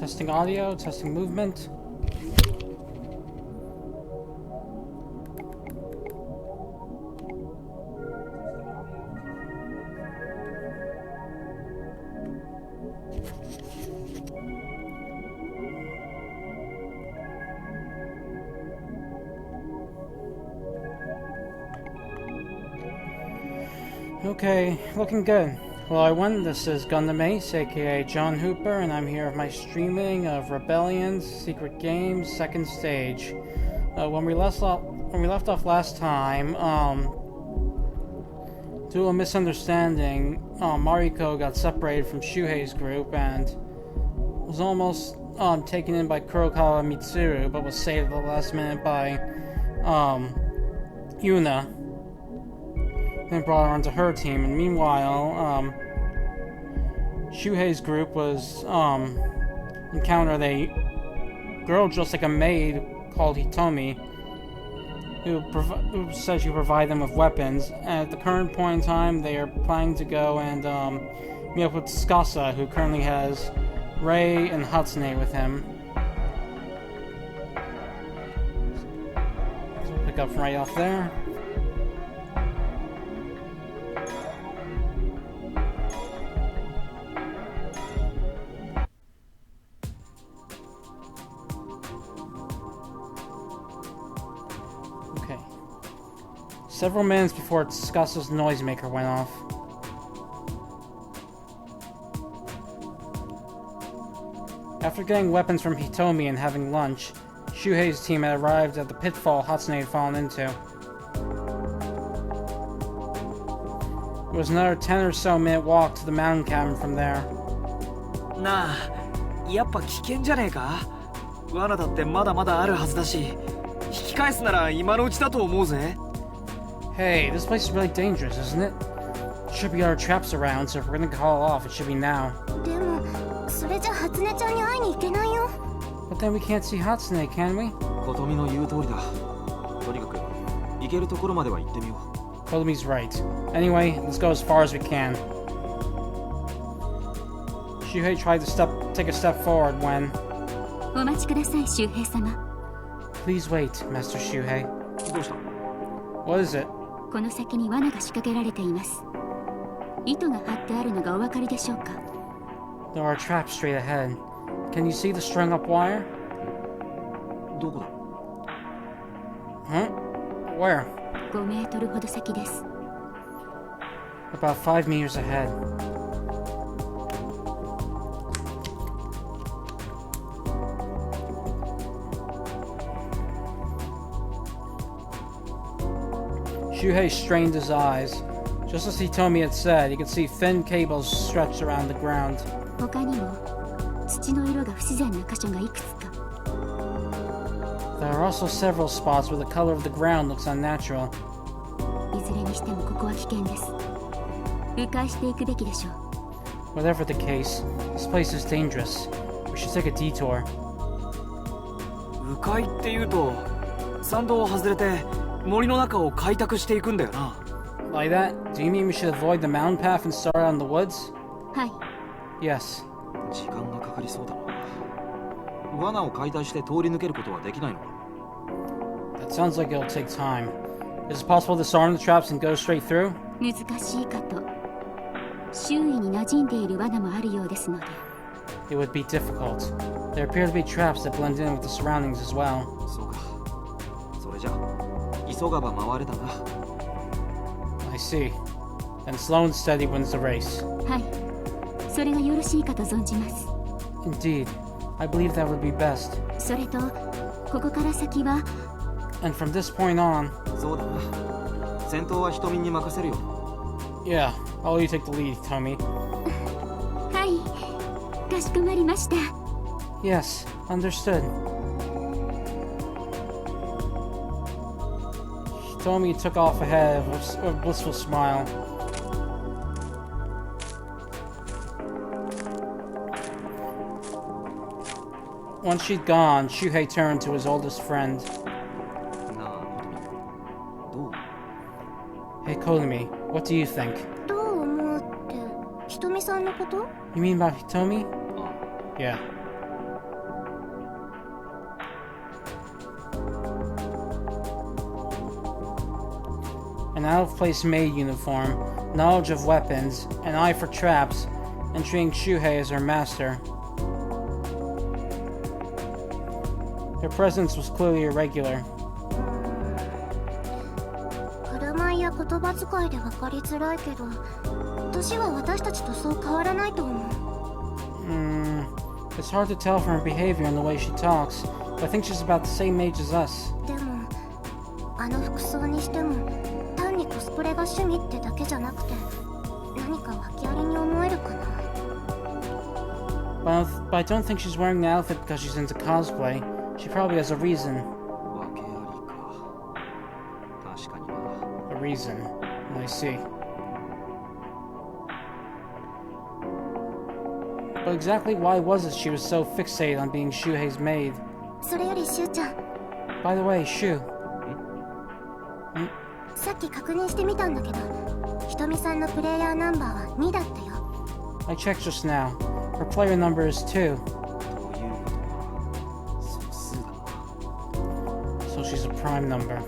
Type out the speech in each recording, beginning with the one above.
Testing audio, testing movement. Okay, looking good. Hello everyone, this is Gundam Ace, aka John Hooper, and I'm here with my streaming of Rebellion's Secret Games second stage. When we left off last time, due to a misunderstanding, Mariko got separated from Shuhei's group and was almost taken in by Kurokawa Mitsuru, but was saved at the last minute by Yuna. And brought her onto her team, and meanwhile, Shuhei's group was encountered a girl dressed like a maid called Hitomi, who said she would provide them with weapons. And at the current point in time, they are planning to go and meet up with Tsukasa, who currently has Rei and Hatsune with him. So we'll pick up right off there. Several minutes before Tsukasa's noisemaker went off. After getting weapons from Hitomi and having lunch, Shuhei's team had arrived at the pitfall Hatsune had fallen into. It was another 10 or so minute walk to the mountain cabin from there. Nah, やっぱ危険じゃねえか? 罠だってまだまだあるはずだし、引き返すなら今のうちだと思うぜ。 Hey, this place is really dangerous, isn't it? There should be other traps around, so if we're gonna call off, it should be now. But then we can't see Hatsune, can we? Kotomi's right. Anyway, let's go as far as we can. Shuhei tried to take a step forward when... Please wait, Master Shuhei. What is it? この先に罠が仕掛けられています。糸が張ってあるのがお分かりでしょうか? There are traps straight ahead. Can you see the strung up wire? どこだ? Huh? Where? 5メートルほど先です。 About 5 meters ahead. Shuhei strained his eyes. Just as Hitomi had said, he could see thin cables stretched around the ground. 他にも土の色が不自然な箇所がいくつか。 There are also several spots where the color of the ground looks unnatural. いずれにしてもここは危険です。迂回していくべきでしょう。 Whatever the case, this place is dangerous. We should take a detour. 迂回っていうと、山道を外れて森の中を開拓していくんだよな。 Like that? Do you mean we should avoid the mountain path and start out in the woods? はい。 Yes. 時間がかかりそうだな。罠を解体して通り抜けることはできないのか? That sounds like it'll take time. Is it possible to disarm the traps and go straight through? 難しいかと。周囲に馴染んでいる罠もあるようですので。 It would be difficult. There appear to be traps that blend in with the surroundings as well. そうか。それじゃ急がば回れだな。 I see. Then slow and steady wins the race. はい。それがよろしいかと存じます。 Indeed. I believe that would be best. それと、ここから先は And from this point on... そうだな。先頭は瞳に任せるよ。 Yeah, I'll let you take the lead, Tommy. はい。かしこまりました。 Yes, understood. Tommy took off ahead with a blissful smile. Once she'd gone, Shuhei turned to his oldest friend. Hey Kotomi, what do you think? You mean about Hitomi? Yeah. an out-of-place maid uniform, knowledge of weapons, an eye for traps, and treating Shuhei as her master. Her presence was clearly irregular. 振る舞いや言葉遣いで分かりづらいけど、年は私たちとそう変わらないと思う。It's hard to tell from her behavior and the way she talks, but I think she's about the same age as us. でも、あの服装にしても、単にコスプレが趣味ってだけじゃなくて、何か訳ありに思えるかな。But I don't think she's wearing the outfit because she's into cosplay. She probably has a reason. 訳ありか。確かにな。A reason. I see. But exactly why was it she was so fixated on being Shuhei's maid? それよりシュウちゃん、 By the way, Shu. さっき確認してみたんだけど、ひとみさんのプレイヤーナンバーは2だったよ。I checked just now. Her player number is 2. ということは素数だな。 So she's a prime number.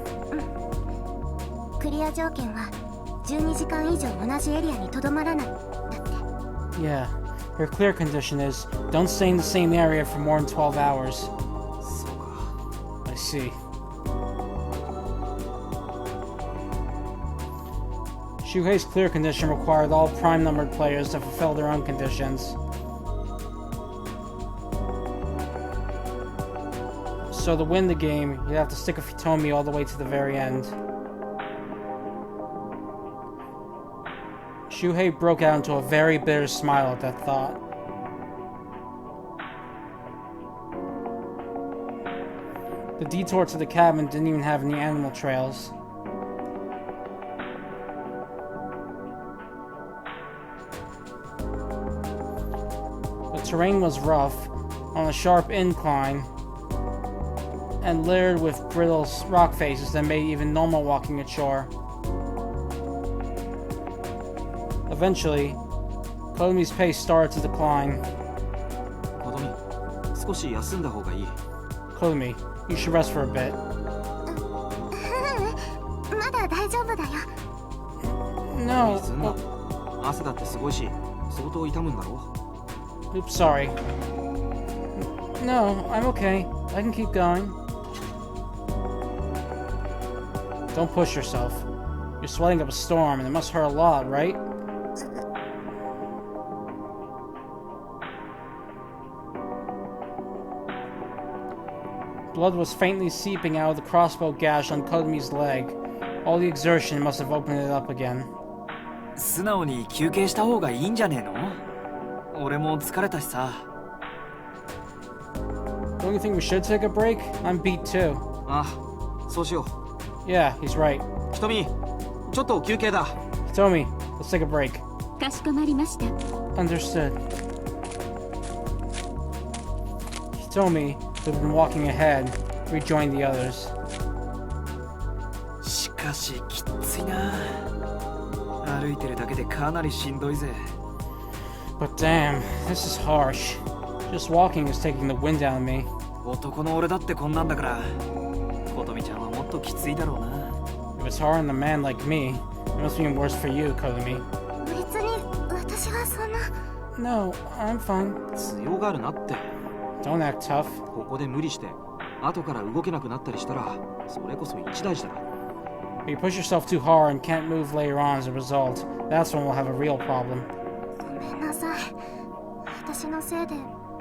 クリア条件は12時間以上同じエリアにとどまらないだって。 Yeah. Her clear condition is, don't stay in the same area for more than 12 hours. そうか。 I see. Shuhei's clear condition required all prime-numbered players to fulfill their own conditions. So to win the game, you'd have to stick with Hitomi all the way to the very end. Shuhei broke out into a very bitter smile at that thought. The detour to the cabin didn't even have any animal trails. The terrain was rough, on a sharp incline, and littered with brittle rock faces that made even normal walking a chore. Eventually, Kotomi's pace started to decline. コトミ、少し休んだ方がいい。 Kotomi, you should rest for a bit. まだ大丈夫だよ。 No. すんな。汗だってすごいし、相当痛むんだろ。 Oops, sorry. No, I'm okay. I can keep going. Don't push yourself. You're sweating up a storm and it must hurt a lot, right? Blood was faintly seeping out of the crossbow gash on Kotomi's leg. All the exertion must have opened it up again. 素直に休憩した方がいいんじゃねえの？俺も疲れたしさ。 Don't you think we should take a break? I'm beat too. あ、そうしよ Yeah, he's right. う。ひとみ、ちょっと休憩だ。 Hitomi, let's take a break. かしこまりました。 Understood. Hitomi, who had been walking ahead, rejoined the others. しかしきついな。歩いてるだけでかなりしんどいぜ。 But damn, this is harsh. Just walking is taking the wind out of me. 男の俺だってこんなんだから。ことみちゃんはもっときついだろうな。 If it's hard on a man like me, it must be worse for you, Kotomi. 別に私はそんな。 No, I'm fine. 強がるなって。 Don't act tough. ここで無理して後から動けなくなったりしたらそれこそ一大事だ。 If you push yourself too hard and can't move later on as a result, that's when we'll have a real problem. ごめんなさい。私のせいで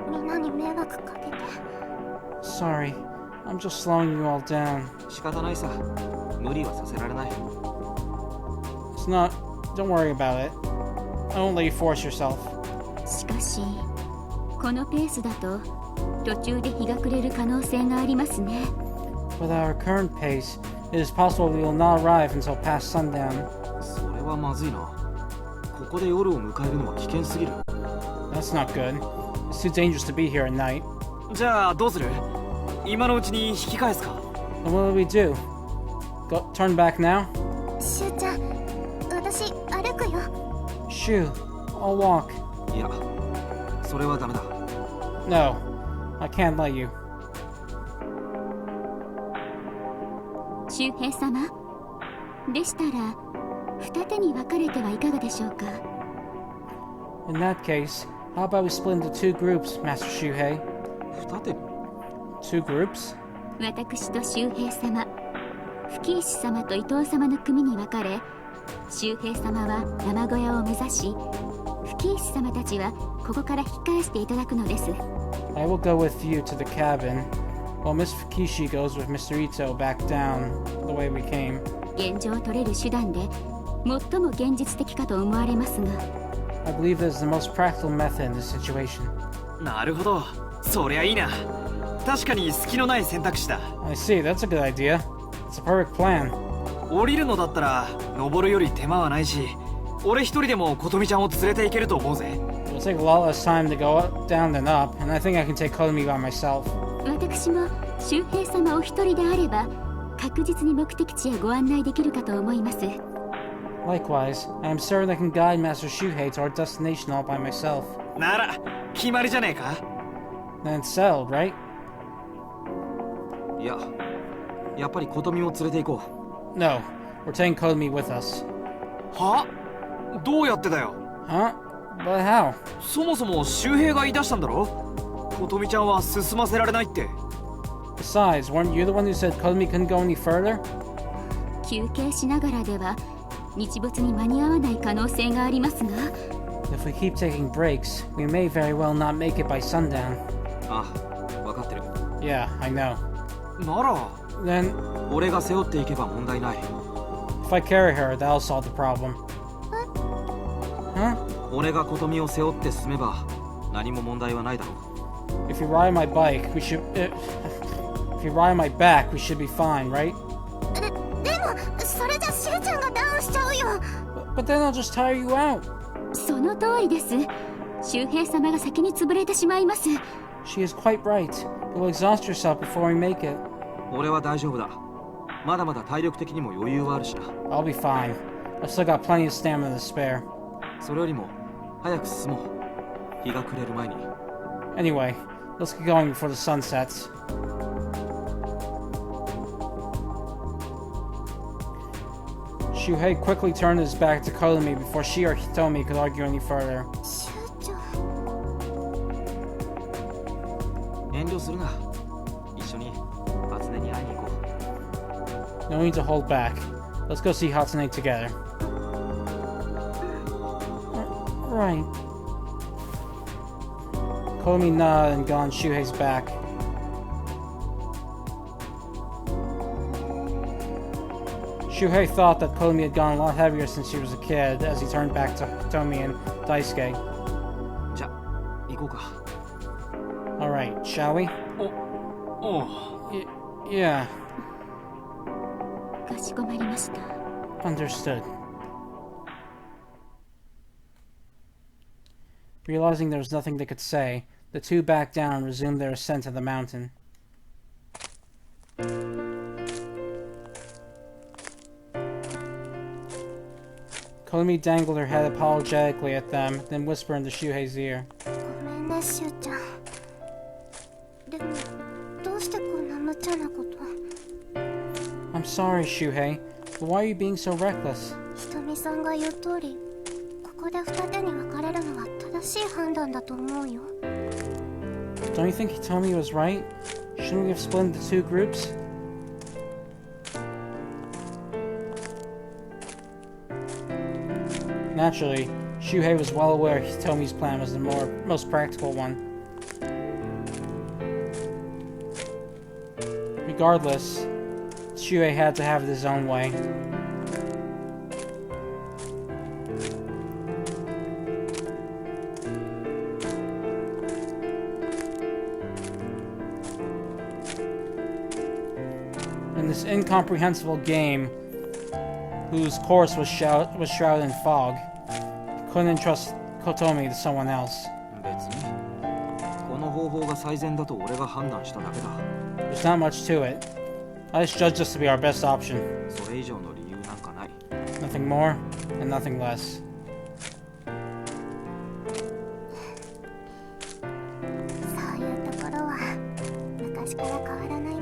みんなに迷惑かけて。 Sorry, I'm just slowing you all down. 仕方ないさ。無理はさせられない。 It's not... Don't worry about it. I won't let you force yourself. しかし、このペースだと途中で日が暮れる可能性がありますね。 With our current pace, it is possible we will not arrive until past sundown. それはまずいな。ここで夜を迎えるのは危険すぎる。 That's not good. It's too dangerous to be here at night. じゃあどうする？今のうちに引き返すか？ Then what will we do? Turn back now? しゅうちゃん、私歩くよ。 Shoo, I'll walk. いや、それはダメだ。 No, I can't let you. 周平様でしたら二手に分かれてはいかがでしょうか。 In that case, how about we split into two groups, Master Shuhei? 二手に Two groups? 私と周平様、吹石様と伊藤様の組に分かれ、周平様は山小屋を目指し、吹石様たちはここから引き返していただくのです。 I will go with you to the cabin, while Miss Fukishi goes with Mr. Ito back down the way we came. 現状取れる手段で最も現実的かと思われますが、 I believe that is the most practical method in this situation. なるほど、そりゃいいな。確かに隙のない選択肢だ。 I see, that's a good idea. It's a perfect plan. 降りるのだったら登るより手間はないし、俺一人でも琴美ちゃんを連れて行けると思うぜ。 It'll take a lot less time to go down than up, and I think I can take Kotomi by myself. 私も周平様お一人であれば確実に目的地へご案内できるかと思います。 Likewise, I am certain I can guide Master Shuhei to our destination all by myself. なら決まりじゃねえか。 Then it's settled, right? いや、やっぱり琴美も連れて行こ No, we're taking Kotomi with us. は？どうやってだよ。 Huh? But how? そもそも周平が言い出したんだろ。琴美ちゃんは進ませられないって。 Besides, weren't you the one who said Kotomi couldn't go any further? 休憩しながらでは日没に間に合わない可能性がありますが、 If we keep taking breaks, we may very well not make it by sundown. う。ああ、分かってる。 Yeah, I know. なら Then, 俺が背負っていけば問題ない。 if I carry her, that'll solve the problem. Huh? 俺が琴美を背負って進めば何も問題はないだろう。 If you ride my bike, we should... if you ride my back, we should be fine, right? でもそれじゃしゅうちゃんがダウンしちゃうよ。 But then I'll just tire you out. その通りです。周平様が先に潰れてしまいます。 She is quite right. You'll exhaust yourself before we make it. 俺は大丈夫だ。まだまだ体力的にも余裕はあるしな。 I'll be fine. I've still got plenty of stamina to spare. それよりも早く進もう。日が暮れる前に。 Anyway, let's get going before the sun sets. Shuhei quickly turned his back to Kotomi before she or Hitomi could argue any further. しゅうちゃん。遠慮するな。一緒に初音に会いに行こう。 No need to hold back. Let's go see Hatsune together. Right. Kotomi nodded and got on Shuhei's back. Shuhei thought that Kotomi had gotten a lot heavier since she was a kid as he turned back to Hitomi and Daisuke. じゃ、行こうか。 Alright, shall we? おう。 Yeah, かしこまりました。 understood. Realizing there was nothing they could say, the two backed down and resumed their ascent to the mountain. Kotomi dangled her head apologetically at them, then whispered into Shuhei's ear. ごめんねしゅうちゃん。でもどうしてこんな無茶なこと。 I'm sorry, Shuhei, but why are you being so reckless? ひとみさんが言う通り、ここで二手に分かれるのは正しい判断だと思うよ。 Don't you think Hitomi was right? Shouldn't we have split into two groups? Naturally, Shuhei was well aware Hitomi's plan was the most practical one. Regardless, Shuhei had to have it his own way. In this incomprehensible game, whose course was shrouded in fog, he couldn't entrust Kotomi to someone else. 別に。この方法が最善だと俺が判断しただけだ。 There's not much to it. I just judged this to be our best option. それ以上の理由なんかない。 Nothing more and nothing less. そういうところは昔から変わらないね。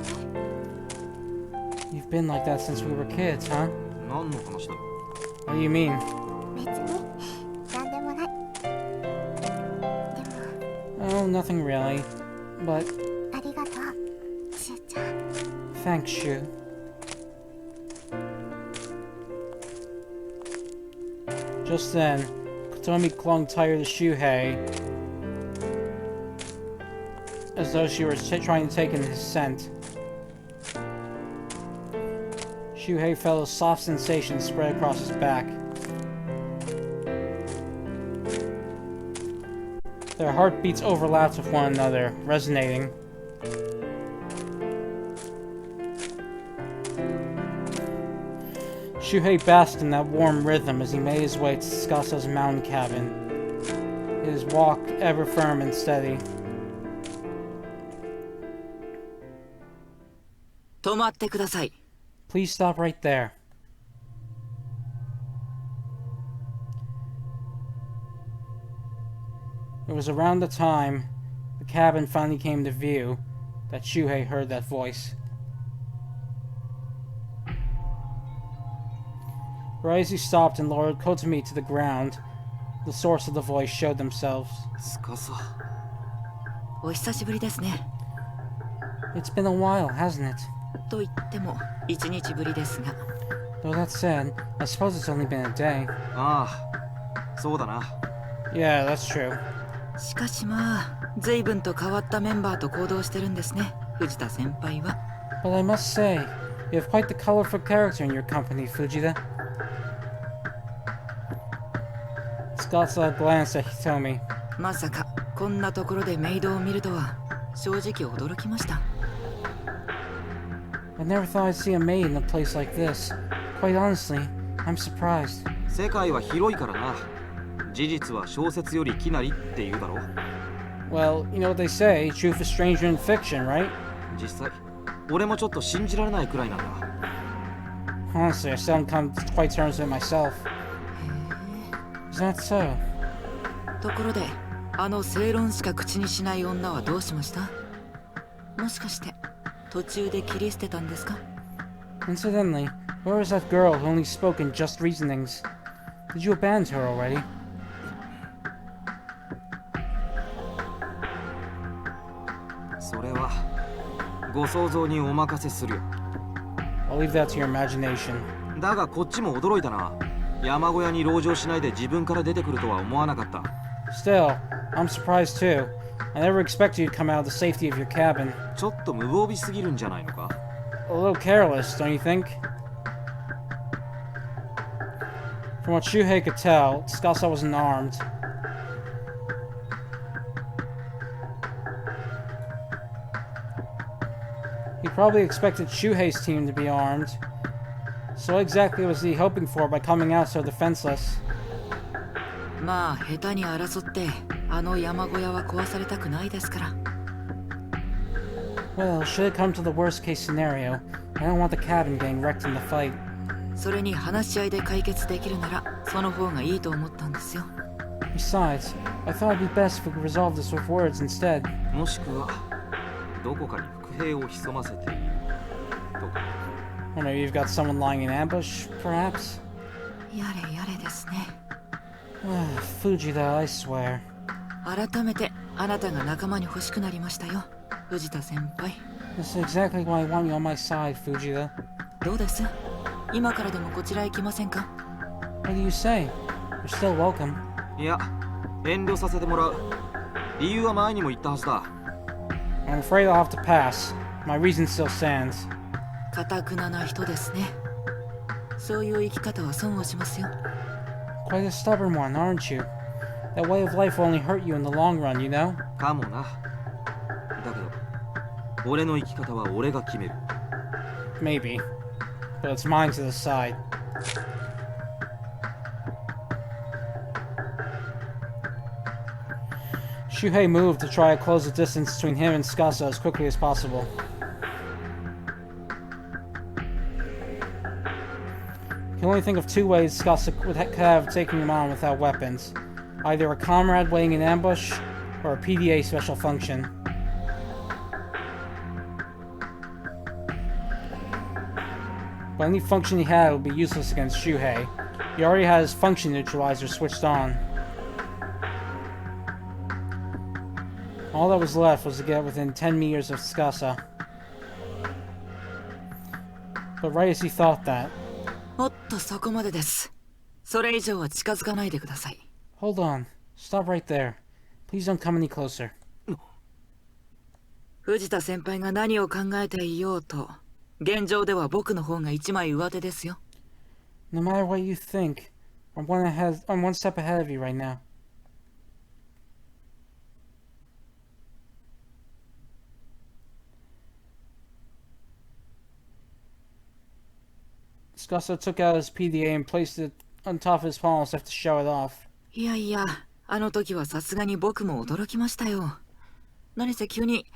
You've been like that since we were kids, huh? 何の話だよ。What do you mean? 別に何でもない。で Oh, nothing really. But もありがとう、しゅうちゃん。 thanks, Shu. Just then, Kotomi clung tighter to Shuhei, as though she were trying to take in his scent. Shuhei felt a soft sensation spread across his back. Their heartbeats overlapped with one another, resonating. Shuhei basked in that warm rhythm as he made his way to Tsukasa's mountain cabin, his walk ever firm and steady. 止まってください。 Please stop right there. It was around the time the cabin finally came to view that Shuhei heard that voice. Right as he stopped and lowered Kotomi to the ground, the source of the voice showed themselves. つかさ。お久しぶりですね。 It's been a while, hasn't it? と言っても1日ぶりですが。 Though that said, I suppose it's only been a day. ああ、そうだな。 Yeah, that's true. しかしまあ、随分と変わったメンバーと行動してるんですね、藤田先輩は。 But I must say, you have quite the colorful character in your company, Fujita. Tsukasa glanced at Hitomi. まさかこんなところでメイドを見るとは正直驚きました。 I never thought I'd see a maid in a place like this. Quite honestly, I'm surprised. 世界は広いからな。事実は小説よりきなりって言うだろ。 Well, you know what they say, truth is stranger in fiction, right? 実際、俺もちょっと信じられないくらいなんだ。 Honestly, I still haven't come to quite terms with it myself. Is that so? ところで、あの正論しか口にしない女はどうしました？もしかして途中で切り捨てたんですか？ Incidentally, where was that girl who only spoke in just reasonings? Did you abandon her already? それはご想像にお任せするよ。 I'll leave that to your imagination. だがこっちも驚いたな。山小屋に籠城しないで自分から出てくるとは思わなかった。 Still, I'm surprised too. I never expected you to come out of the safety of your cabin. ちょっと無防備すぎるんじゃないのか？ A little careless, don't you think? From what Shuhei could tell, Tsukasa wasn't armed. He probably expected Shuhei's team to be armed. So what exactly was he hoping for by coming out so defenseless? まあ下手に争ってあの山小屋は壊されたくないですから。 Well, should it come to the worst case scenario, I don't want the cabin getting wrecked in the fight. それに話し合いで解決できるならその方がいいと思ったんですよ。 Besides, I thought it'd be best if we could resolve this with words instead. もしくはどこかに伏兵を潜ませているとか。 Or maybe you've got someone lying in ambush, perhaps? やれやれですね。 Fujita, I swear. 改めてあなたが仲間に欲しくなりましたよ、藤田先輩。 This is exactly why I want you on my side, Fujita. どうです？今からでもこちらへ来ませんか？ What do you say? You're still welcome. いや、遠慮させてもらう。理由は前にも言ったはずだ。 I'm afraid I'll have to pass. My reason still stands. 堅くなな人ですね。そういう生き方は損をしますよ。 Quite a stubborn one, aren't you? That way of life will only hurt you in the long run, you know? かもな。だけど、俺の生き方は俺が決める。 Maybe. But it's mine to decide. Shuhei moved to try to close the distance between him and Tsukasa as quickly as possible. He can only think of two ways Tsukasa could have taken him on without weapons. Either a comrade waiting in ambush, or a PDA special function. But any function he had would be useless against Shuhei, He already had his function neutralizer switched on. All that was left was to get within 10 meters of Tsukasa. But right as he thought that... おっと、そこまでです。それ以上は近づかないでください。 Hold on. Stop right there. Please don't come any closer. 藤田先輩が何を考えていようと、現状では僕の方が一枚上手ですよ。 No matter what you think, I'm one step ahead of you right now. Tsukasa took out his PDA and placed it on top of his palm as if to show it off. いやいや、あの時はさすがに僕も驚きましたよ。何せ急に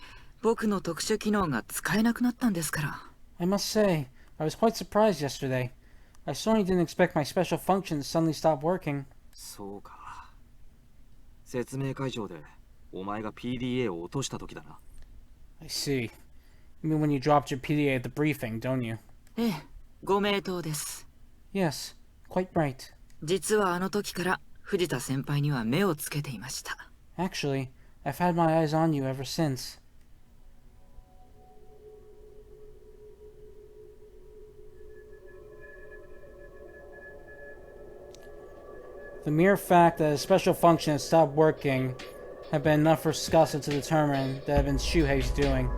僕の特殊機能が使えなくなったんですから。 I must say, I was quite surprised yesterday. I certainly didn't expect my special function to suddenly stop working. そうか。説明会場でお前が PDA を落とした時だな。I see. You mean when you dropped your PDA at the briefing, don't you? ええ、ご名答です。 Yes, quite right. 実はあの時から藤田先輩には目をつけていました。 Actually, I've had my eyes on you ever since. The mere fact that a special function had stopped working had been enough for Tsukasa to determine that it had been Shuhei's doing.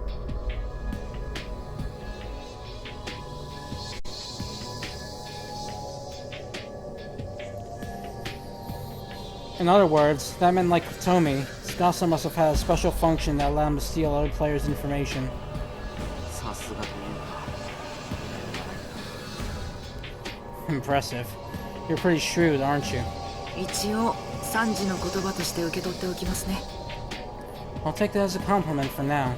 In other words, that meant like Tomi, Tsukasa must have had a special function that allowed him to steal other players' information. さすがというか。 Impressive. You're pretty shrewd, aren't you? 一応3時の言葉として受け取っておきますね。 I'll take that as a compliment for now.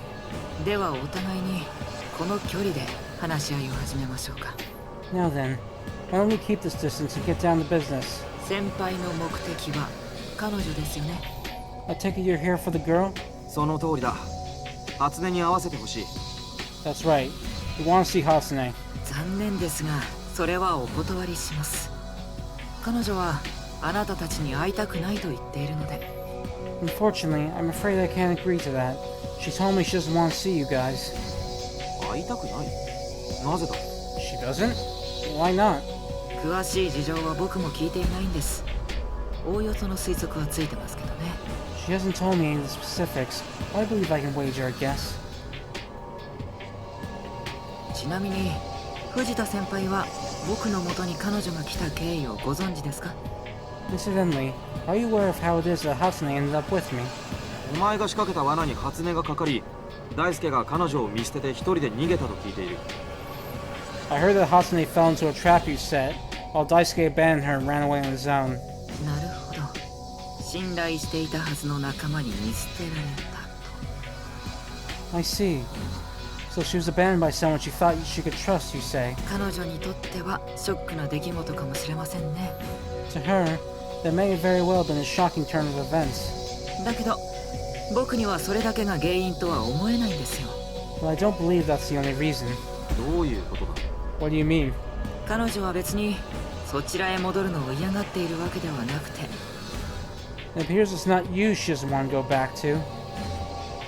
ではお互いにこの距離で話し合いを始めましょうか。 Now then, why don't we keep this distance and get down to business? 先輩の目的は彼女ですよね。 I take it you're here for the girl? その通りだ。初音に合わせてほしい。 That's right. We want to see Hatsune. 残念ですが、それはお断りします。彼女はあなたたちに会いたくないと言っているので。 Unfortunately, I'm afraid I can't agree to that. She told me she doesn't want to see you guys. 会いたくない？なぜだ？ She doesn't? Why not? 詳しい事情は僕も聞いていないんです。おおよその推測はついてますけどね。 She hasn't told me any of the specifics. I believe I can wager a guess. ちなみに藤田先輩は僕の元に彼女が来た経緯をご存知ですか？ Incidentally, are you aware of how it is that Hatsune ended up with me? お前が仕掛けた罠に初音がかかり、大輔が彼女を見捨てて一人で逃げたと聞いている。 I heard that Hatsune fell into a trap you set, while Daisuke abandoned her and ran away on his own. なるほど。信頼していたはずの仲間に見捨てられた。 I see. So she was abandoned by someone she thought she could trust, you say? 彼女にとってはショックな出来事かもしれませんね。 To her, that may have very well been a shocking turn of events. だけど僕にはそれだけが原因とは思えないんですよ。 But I don't believe that's the only reason. どういうことだ？ What do you mean? 彼女は別にそちらへ戻るのを嫌がっているわけではなくて、 It appears it's not you she doesn't want to go back to.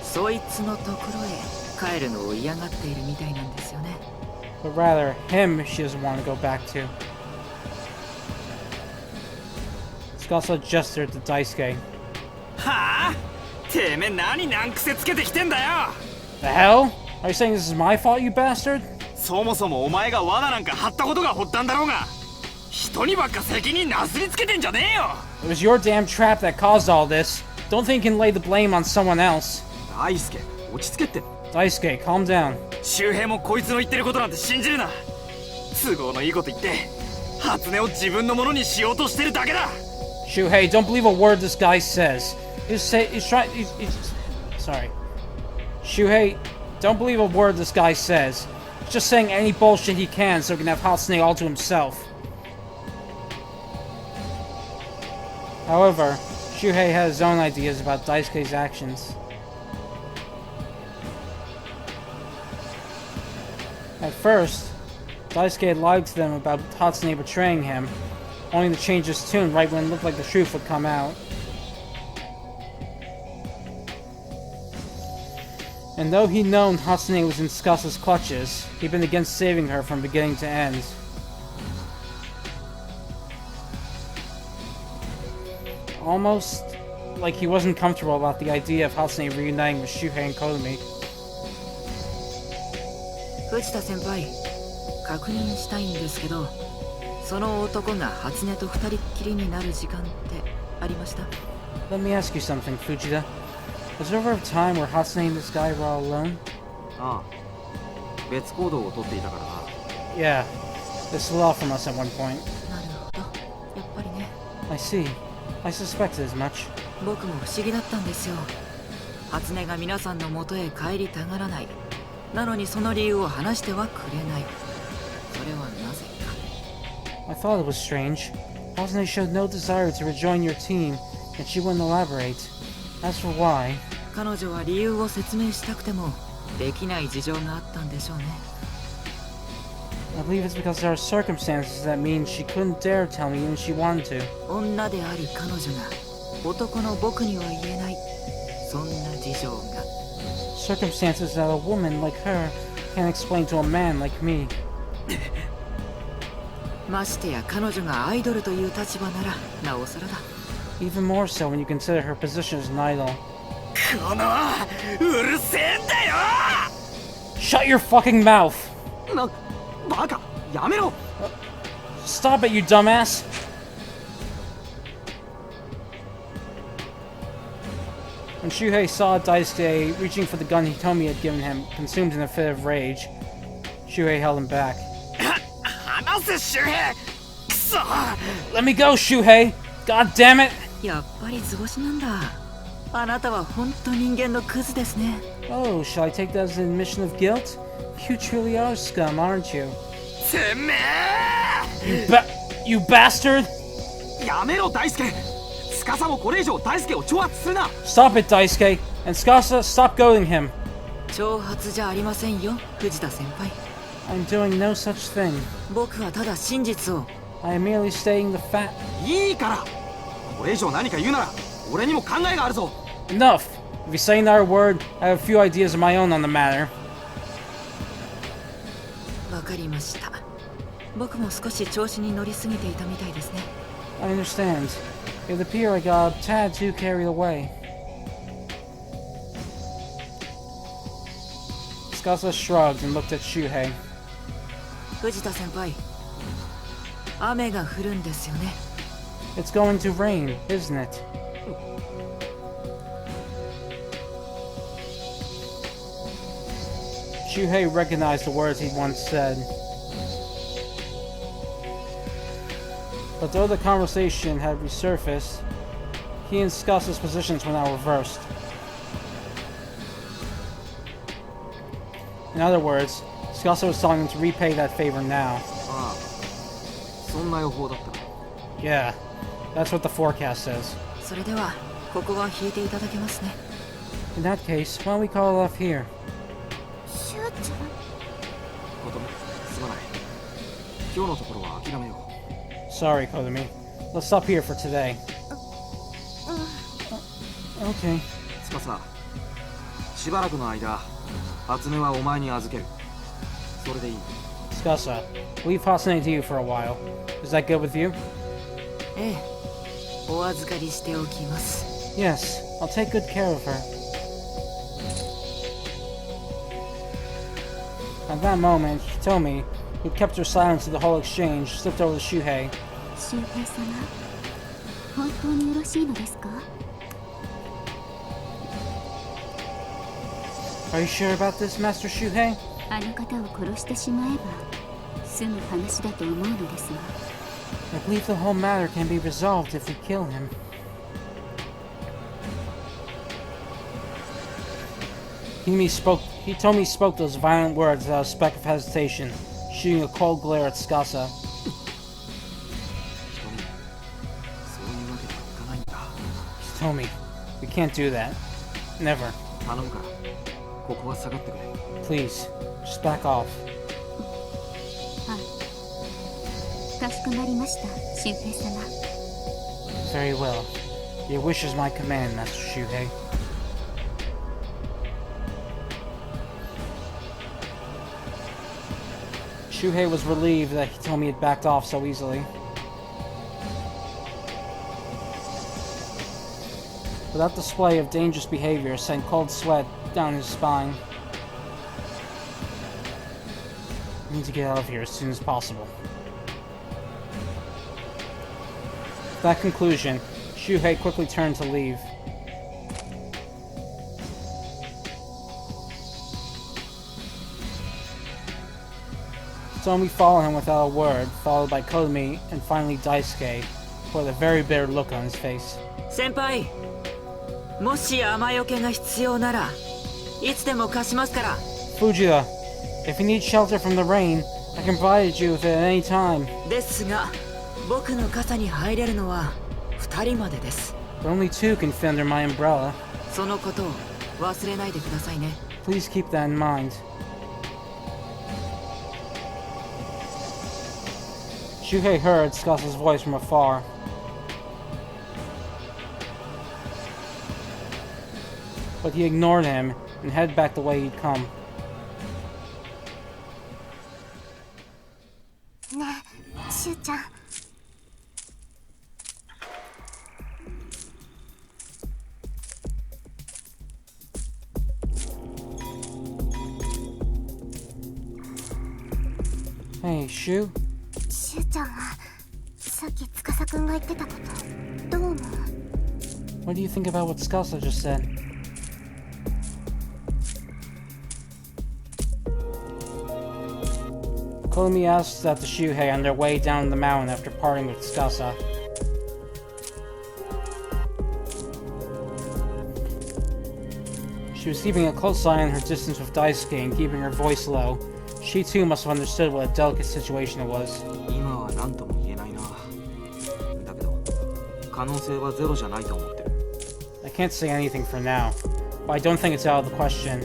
そいつのところへ帰るのを嫌がっているみたいなんですよね。 But rather, him she doesn't want to go back to. Tsukasa gestured to Daisuke. はあ？てめえ何難癖つけてきてんだよ。 The hell? Are you saying this is my fault, you bastard? そもそもお前が罠なんか張ったことが発端だろうが、人にばっか責任なすりつけてんじゃねえよ。 It was your damn trap that caused all this. Don't think you can lay the blame on someone else. 大輔、落ち着けって。 Daisuke, calm down. 周平もこいつの言ってることなんて信じるな。都合のいいこと言って初音を自分のものにしようとしてるだけだ。 Shuhei, don't believe a word this guy says. Sorry. Shuhei, don't believe a word this guy says. He's just saying any bullshit he can so he can have Hatsune all to himself. However, Shuhei had his own ideas about Daisuke's actions. At first, Daisuke had lied to them about Hatsune betraying him, only to change his tune right when it looked like the truth would come out. And though he'd known Hatsune was in Tsukasa's clutches, he'd been against saving her from beginning to end. Almost like he wasn't comfortable about the idea of Hatsune reuniting with Shuhei and Kotomi. 藤田先輩、確認したいんですけど、その男が初音と二人っきりになる時間ってありました？ Let me ask you something, Fujita. Was there ever a time where Hatsune and this guy were all alone? ああ、別行動をとっていたからな。 Yeah, they split off from us at one point. なるほど、やっぱりね。 I see. I suspected as much. 僕も不思議だったんですよ。初音が皆さんの元へ帰りたがらない。なのにその理由を話してはくれない。それはなぜか。 I thought it was strange. Hatsune showed no desire to rejoin your team, and she wouldn't elaborate. As for why, 彼女は理由を説明したくてもできない事情があったんでしょうね。 I believe it's because there are circumstances that mean she couldn't dare tell me even if she wanted to. 女である彼女が男の僕には言えない、そんな事情が。 Circumstances that a woman like her can't explain to a man like me. ましてや彼女がアイドルという立場ならなおさらだ。 Even more so when you consider her position as an idol. このうるせえんだよ。 Shut your fucking mouth! バカ、やめろ。 Stop it, you dumbass! When Shuhei saw Daisuke reaching for the gun Hitomi had given him, consumed in a fit of rage, Shuhei held him back. 話せ周平。くそ。 Let me go, Shuhei! God damn it! やっぱり図星なんだ。あなたは本当人間のクズですね。 Oh, shall I take that as an admission of guilt? You truly are scum, aren't you? てめえ。 You bastard! やめろ、大輔。司もこれ以上大輔を挑発するな。 Stop it, Daisuke! And Tsukasa, stop goading him! 挑発じゃありませんよ、藤田先輩。 I'm doing no such thing. 僕はただ真実を。 I am merely stating the fact. いいから。これ以上何か言うなら俺にも考えがあるぞ。 Enough! If you say another word, I have a few ideas of my own on the matter. わかりました。僕も少し調子に乗りすぎていたみたいですね。 I understand. It would appear I got a tad too carried away. Tsukasa shrugged and looked at Shuhei. 藤田先輩、雨が降るんですよね。 It's going to rain, isn't it? Shuhei recognized the words he'd once said. But though the conversation had resurfaced, he and Tsukasa's positions were now reversed. In other words, Tsukasa was telling him to repay that favor now. ああ、そんな予報だったか。 Yeah, that's what the forecast says. それではここは引いていただけますね。 In that case, why don't we call it off here? シュウちゃん、こともすまない。今日のところは諦めよう。 Sorry, Kotomi. Let's stop here for today. Okay. 司、しばらくの間、初音はお前に預ける。それでいい。 Tsukasa, leave Hatsune to you for a while. Is that good with you? ええ、お預かりしておきます。 Yes, I'll take good care of her. At that moment, Hitomi, who kept her silent through the whole exchange, slipped over to Shuhei. 周平様、本当によろしいのですか？ Are you sure about this, Master Shuhei? あの方を殺してしまえば済む話だと思うのですが。 I believe the whole matter can be resolved if we kill him. Hitomi spoke those violent words without a speck of hesitation, shooting a cold glare at Tsukasa. そういうわけにはいかないんだ。 Hitomi, we can't do that. Never. 頼むから、ここは下がってくれ。 Please, just back off. はい。かしこまりました、周平様。Very well. Your wish is my command, Master Shuhei. Shuhei was relieved that Hitomi had backed off so easily. Without display of dangerous behavior sent cold sweat down his spine. I need to get out of here as soon as possible. With that conclusion, Shuhei quickly turned to leave. Hitomi followed him without a word, followed by Kotomi and finally Daisuke, with a very bitter look on his face. 先輩、もし雨よけが必要ならいつでも貸しますから。 Fujita, if you need shelter from the rain, I can provide you with it at any time. ですが、僕の傘に入れるのは2人までです。 But only two can fit under my umbrella. そのことを忘れないでくださいね。 Please keep that in mind. Shuhei heard Tsukasa's voice from afar. But he ignored him and headed back the way he'd come. ねえ、しゅうちゃん。Hey, Shu? しゅうちゃんはさっき司くんが言ってたことどう思う？ What do you think about what Tsukasa just said? Kotomi asked that the Shuhei on their way down the mountain after parting with Tsukasa. She was keeping a close eye on her distance with Daisuke and keeping her voice low. She too must have understood what a delicate situation it was. 今は何とも言えないな。だけど可能性はゼロじゃないと思ってる。 I can't say anything for now, but I don't think it's out of the question.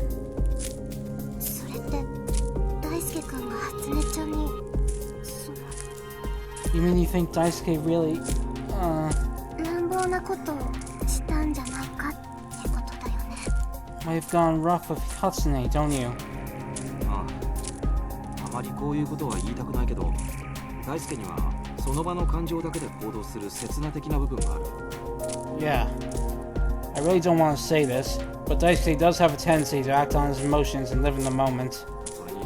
それって大輔くんが初音ちゃんにYou mean you think Daisuke really, 乱暴なことをしたんじゃないかってことだよね。 might have gone rough with Hatsune, don't you? ああ、あまりこういうことは言いたくないけど、大輔にはその場の感情だけで行動する刹那的な部分がある。 Yeah. I really don't want to say this, but Daisuke does have a tendency to act on his emotions and live in the moment. それに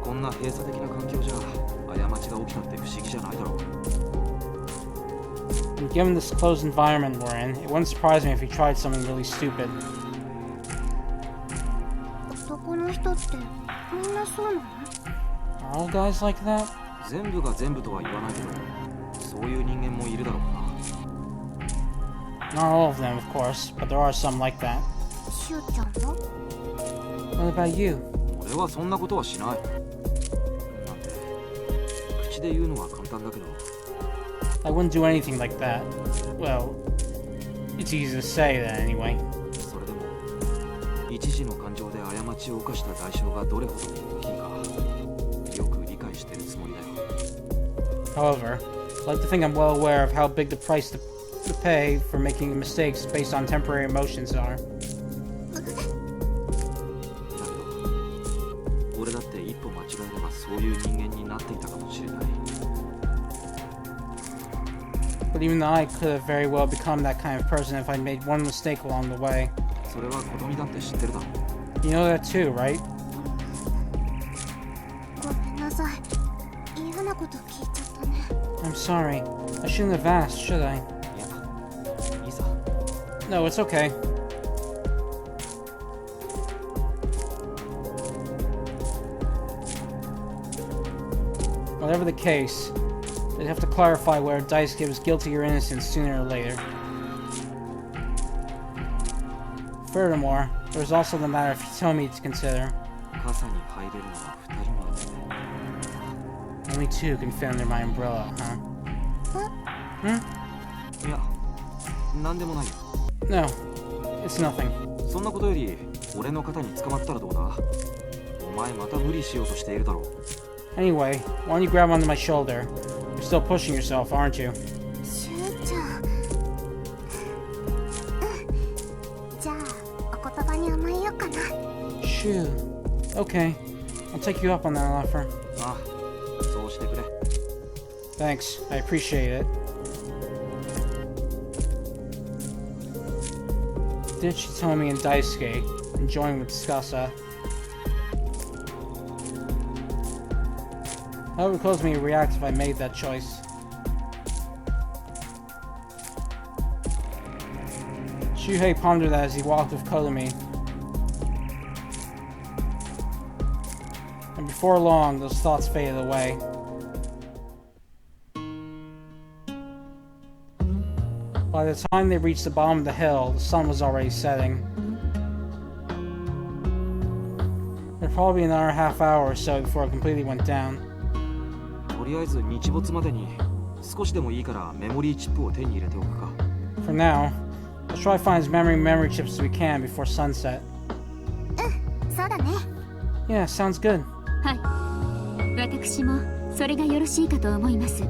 こんな閉鎖的な環境じゃ過ちが起きたって不思議じゃないだろう。 And given this closed environment we're in, it wouldn't surprise me if he tried something really stupid. 男の人ってみんなそうなの？ Are all guys like that? 全部が全部とは言わないけど、そういう人間もいるだろうな。 Not all of them, of course, but there are some like that. しゅうちゃんは？ What about you? 俺はそんなことはしない。なんて口で言うのは簡単だけど。 I wouldn't do anything like that. Well, it's easy to say that anyway. それでも一時の感情で過ちを犯した代償がどれほど大きいかよく理解してるつもりだよ。 However, I like to think I'm well aware of how big the price to pay for making mistakes based on temporary emotions are. だけど俺だって一歩間違えればそういう人間になっていたかもしれない。 But even though I could have very well become that kind of person if I made one mistake along the way. それは琴美だって知ってるだろう。 You know that too, right? ごめんなさい。嫌なこと聞いちゃったね。 I'm sorry. I shouldn't have asked, should I? いや、いいさ。 No, it's okay. Whatever the case, they'd have to clarify whether Daisuke was guilty or innocent sooner or later. Furthermore, there was also the matter of Hitomi to consider. 傘に入れるのは2人まで。 Only two can fit under my umbrella, huh? Hmm? いや、なんでもないよ。 No, it's nothing. そんなことより、俺の肩に捕まったらどうだ？お前また無理しようとしているだろう。 Anyway, why don't you grab onto my shoulder? You're still pushing yourself, aren't you? シュウちゃん。じゃあお言葉に甘えようかな。 Shoo. Okay. I'll take you up on that offer. ああ、そうしてくれ。 Thanks. I appreciate it. Ditch Hitomi and Daisuke, and join with Tsukasa. How would Koizumi react if I made that choice? Shuhei pondered that as he walked with Koizumi. And before long, those thoughts faded away. By the time they reached the bottom of the hill, the sun was already setting. There'd probably be another half hour or so before it completely went down. とりあえず日没までに少しでもいいからメモリーチップを手に入れておくか。 For now, let's try to find as many memory chips as we can before sunset. そうだね。 Uh. Yeah, sounds good. はい私もそれがよろしいかと思います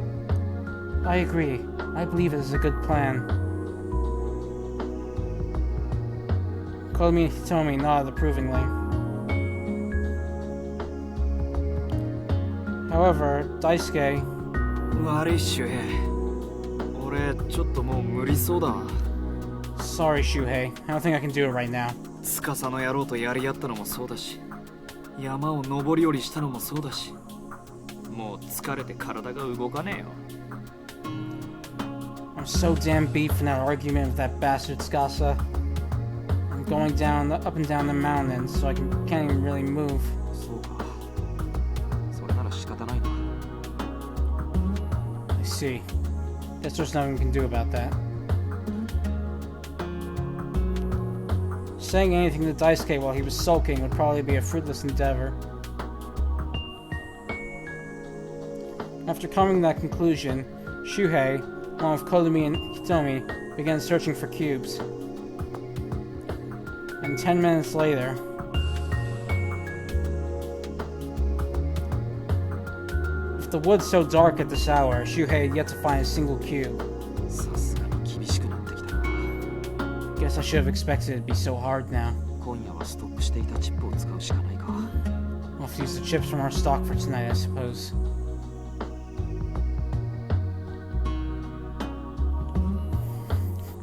I agree. I believe it is a good plan. Koizumi and Hitomi nodded approvingly. However, Daisuke... 悪い周平。俺ちょっともう無理そうだ。 Sorry, Shuhei. I don't think I can do it right now. 司の野郎とやり合ったのもそうだし、山を登り降りしたのもそうだし、もう疲れて体が動かねえよ。 I'm so damn beat from that argument with that bastard Tsukasa. I'm going down, up and down the mountain, so I can't even really move. そうか。それなら仕方ないな。 I see. Guess there's nothing we can do about that. Saying anything to Daisuke while he was sulking would probably be a fruitless endeavor. After coming to that conclusion, Shuhei, along with Koizumi and Hitomi, began searching for cubes. And 10 minutes later... With the woods so dark at this hour, Shuhei had yet to find a single cube. さすがに厳しくなってきたな。 Guess I should have expected it to be so hard now. 今夜はストップしていたチップを使うしかないか。 We'll have to use the chips from our stock for tonight, I suppose.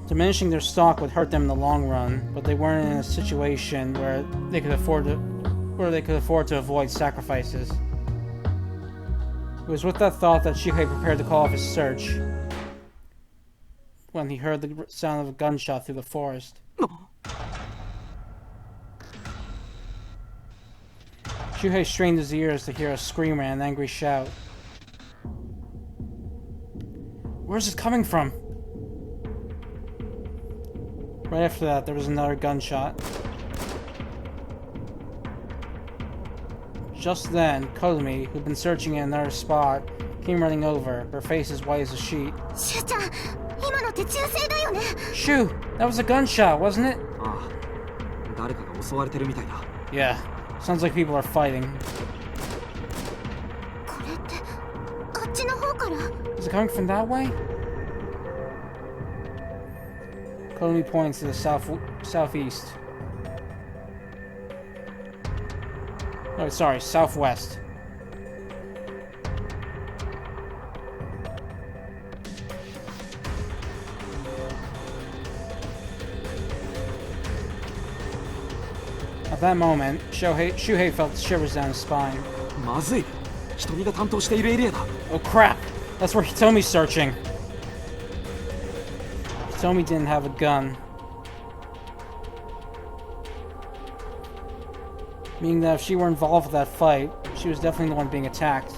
Diminishing their stock would hurt them in the long run, but they weren't in a situation where they could afford to avoid sacrifices. It was with that thought that Shuhei prepared to call off his search when he heard the sound of a gunshot through the forest. Shuhei strained his ears to hear a scream and an angry shout. Where's it coming from? Right after that, there was another gunshot. Just then, Koizumi, who'd been searching in another spot, came running over, her face as white as a sheet. シュウちゃん、今のって銃声だよね。 Shoo! That was a gunshot, wasn't it? ああ、誰かが襲われてるみたいだ。 Yeah, sounds like people are fighting. これってあっちの方から。 Is it coming from that way? Koizumi points to the southeast. Oh, sorry, southwest. At that moment, Shuhei felt shivers down his spine. まずい。瞳が担当しているエリアだ。 Oh crap! That's where Hitomi's searching! Hitomi didn't have a gun. Meaning that if she were involved with that fight, she was definitely the one being attacked.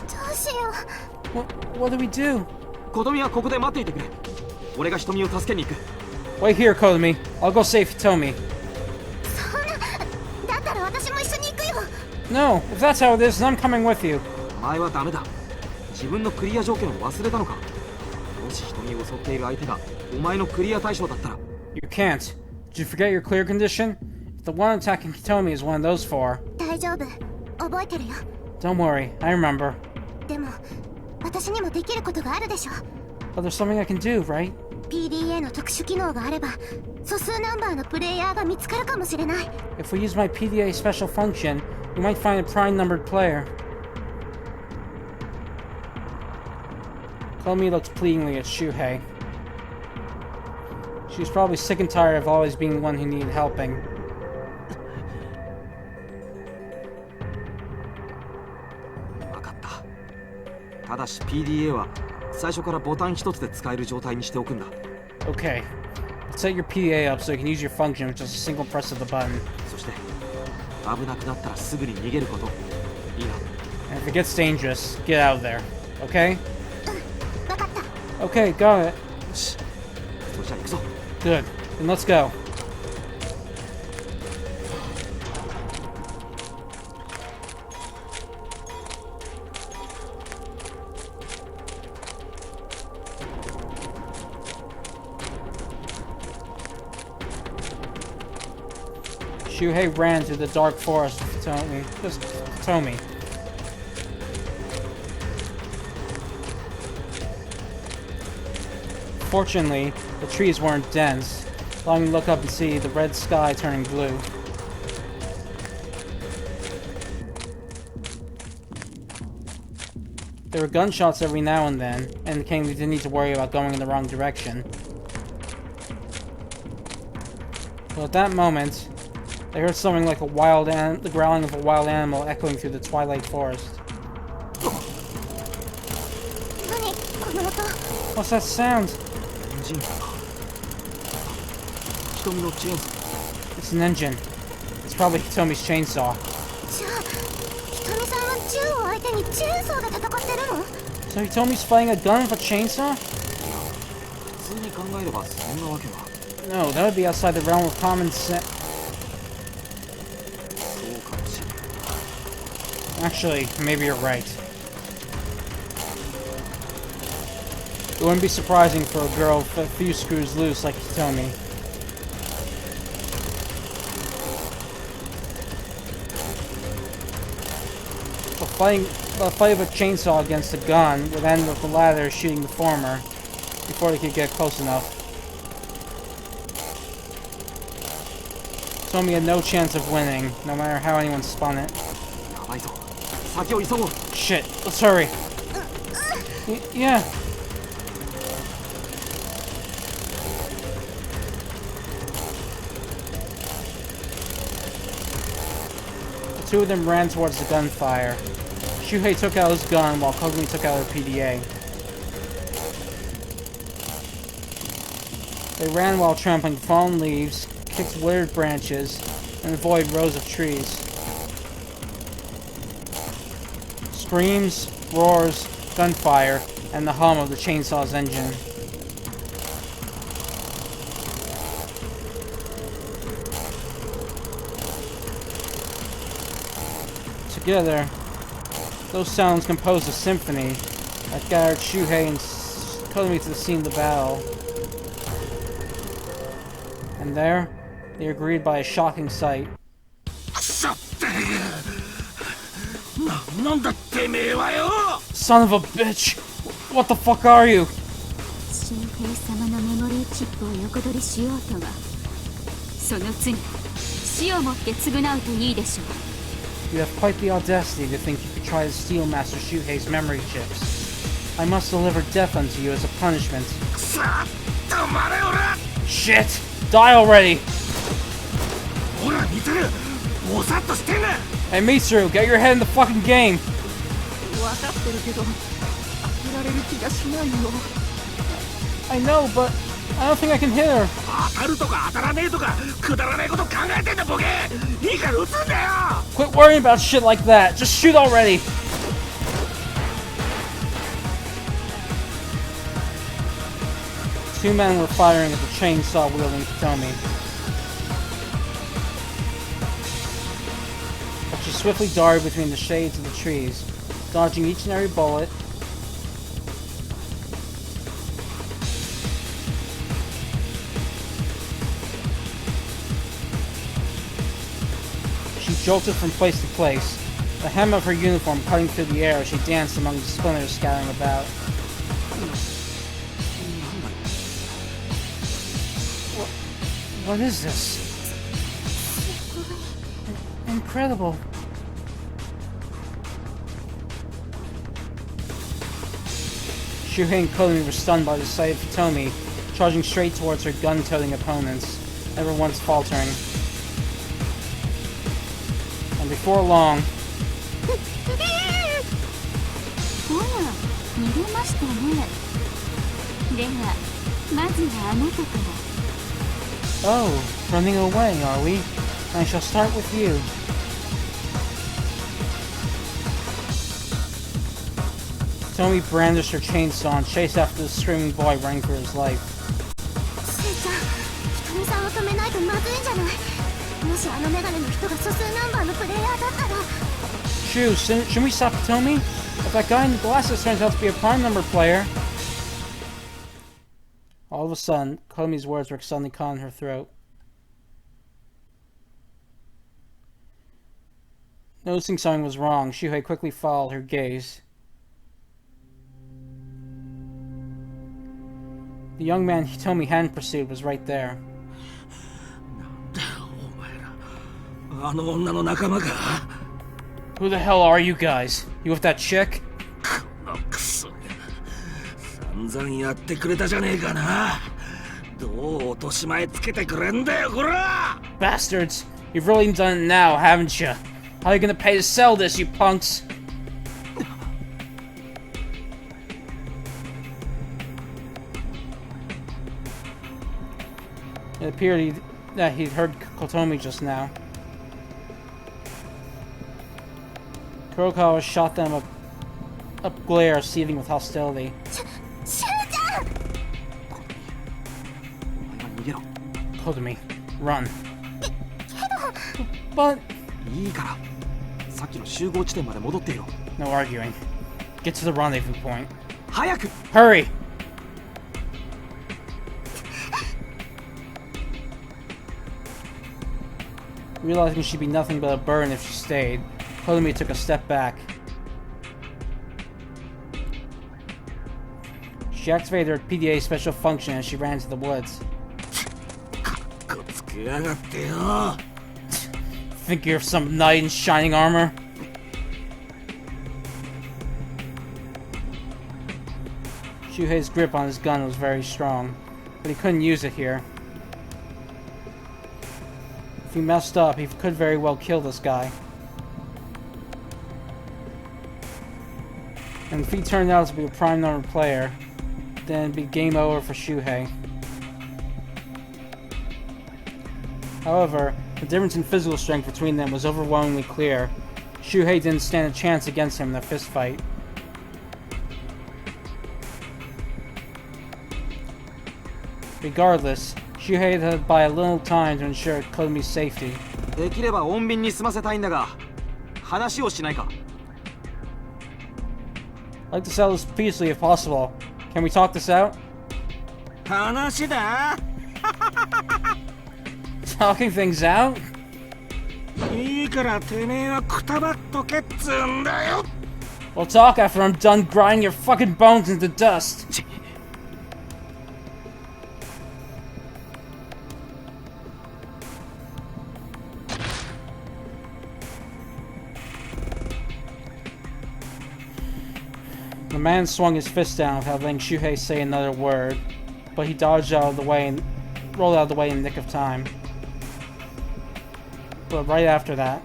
どうしよう。 What do we do? 小富はここで待っていてくれ。俺が瞳を助けに行く。 Wait here, Koizumi. I'll go save Hitomi. そんな。だったら私も一緒に行くよ。 No, if that's how it is, then I'm coming with you. お前はダメだ。自分のクリア条件を忘れたのか。もし瞳を襲っている相手がお前のクリア対象だったら。 You can't. Did you forget your clear condition? If the one attacking Hitomi is one of those four. 大丈夫。覚えてるよ。 Don't worry, I remember. でも私にもできることがあるでしょ。 But there's something I can do, right? PDA の特殊機能があれば素数ナンバーのプレイヤーが見つかるかもしれない。 If we use my PDA special function, we might find a prime numbered player. Komi looks pleadingly at Shuhei. She's probably sick and tired of always being the one who needed helping. 分かった。ただし PDA は最初からボタン一つで使える状態にしておくんだ。 Okay. Set your PDA up so you can use your function with just a single press of the button. そして危なくなったらすぐに逃げること。いいな。 And if it gets dangerous, get out of there. Okay? 分かった。 Okay, got it. それじゃあ行くぞ。 Good. Then let's go. Shuhei ran through the dark forest with Tomi. Fortunately, the trees weren't dense, allowing him to look up and see the red sky turning blue. There were gunshots every now and then, indicating they didn't need to worry about going in the wrong direction. But at that moment, they heard something like the growling of a wild animal echoing through the twilight forest. 何この音。 What's that sound? エンジンか。瞳のチェーンソ It's an engine. It's probably Hitomi's chainsaw. じゃあひとみさんは銃を相手にチェーンソーで戦ってるの？ So Hitomi's fighting a gun with a chainsaw? 普通に考えればそんなわけは。 No, that would be outside the realm of common sense. そうかもしれない。 Actually, maybe you're right. It wouldn't be surprising for a girl with a few screws loose like Hitomi. The fight of a chainsaw against a gun would end with the latter shooting the former before they could get close enough. Hitomi had no chance of winning, no matter how anyone spun it. やばいぞ。先を急ごう。 Shit, let's hurry. Yeah. The two of them ran towards the gunfire. Shuhei took out his gun while Kogumi took out her PDA. They ran while trampling fallen leaves, kicked withered branches, and avoided rows of trees. Screams, roars, gunfire, and the hum of the chainsaw's engine. Together, those sounds composed a symphony that gathered Shuhei and Kogumi to the scene of the battle. And there, they were greeted by a shocking sight. Son of a bitch! What the fuck are you? 周平様のメモリーチップを横取りしようとは、その罪、死をもって償うといいでしょう。 You have quite the audacity to think you could try to steal Master Shuhei's memory chips. I must deliver death unto you as a punishment. Shit! Die already! Hey Mitsuru, get your head in the fucking game! 分かってるけど、当てられる気がしないよ。 I know, but I don't think I can hit her. 当たるとか当たらねえとかくだらないこと考えてんだボケ。いいから撃つんだよ。 Quit worrying about shit like that. Just shoot already. Two men were firing at the chainsaw-wielding Hitomi. But she swiftly darted between the shades of the trees, dodging each and every bullet. She jolted from place to place, The hem of her uniform cutting through the air as she danced among the splinters scattering about. What is this? Incredible. Shuhei and Komi were stunned by the sight of Hitomi charging straight towards her gun-toting opponents, never once faltering. And before long... ほら逃げましたね。ではまずはあなたから。 Oh, running away, are we? I shall start with you. Tomi brandished her chainsaw and chased after the screaming boy running for his life. せいちゃん、ひとみさんを止めないとまずいんじゃない？もしあのメガネの人が素数ナンバーのプレイヤーだったら。 Shoo, shouldn't we stop Tomi? If that guy in the glasses turns out to be a prime number player... All of a sudden, Komi's words were suddenly caught in her throat. Noticing something was wrong, Shuhei quickly followed her gaze. The young man Hitomi hadn't pursued was right there. お前ら、あの女の仲間か。 Who the hell are you guys? You with that chick? このクソが散々やってくれたじゃねえかな。どう落とし前つけてくれんだよ、こら！ Bastards! You've really done it now, haven't you? How are you gonna pay to sell this, you punks? It appeared that he'd heard Kotomi just now. Kurokawa shot them a glare seething with hostility. しゅうちゃん！ 逃げろ。 Kotomi, run. But いいからさっきの集合地点まで戻っていろ。 no arguing. Get to the rendezvous point. 早く。 Hurry! Realizing she'd be nothing but a burden if she stayed, Kotomi took a step back. She activated her PDA special function as she ran to the woods. かっこつけやがってよ。 Think you're some knight in shining armor? Shuhei's grip on his gun was very strong, but he couldn't use it here. If he messed up, he could very well kill this guy. And if he turned out to be a prime number player, then it'd be game over for Shuhei. However, the difference in physical strength between them was overwhelmingly clear. Shuhei didn't stand a chance against him in a fistfight. Regardless, Shuhei had to buy a little time to ensure Kotomi's safety. できれば穏便に済ませたいんだが、話をしないか。 I'd like to settle this peacefully if possible. Can we talk this out? 話だ。 Talking things out? いいからてめえはくたばっとけっつうんだよ。 We'll talk after I'm done grinding your fucking bones into dust. The man swung his fist down without letting Shuhei say another word, but he dodged out of the way and rolled out of the way in the nick of time. But right after that,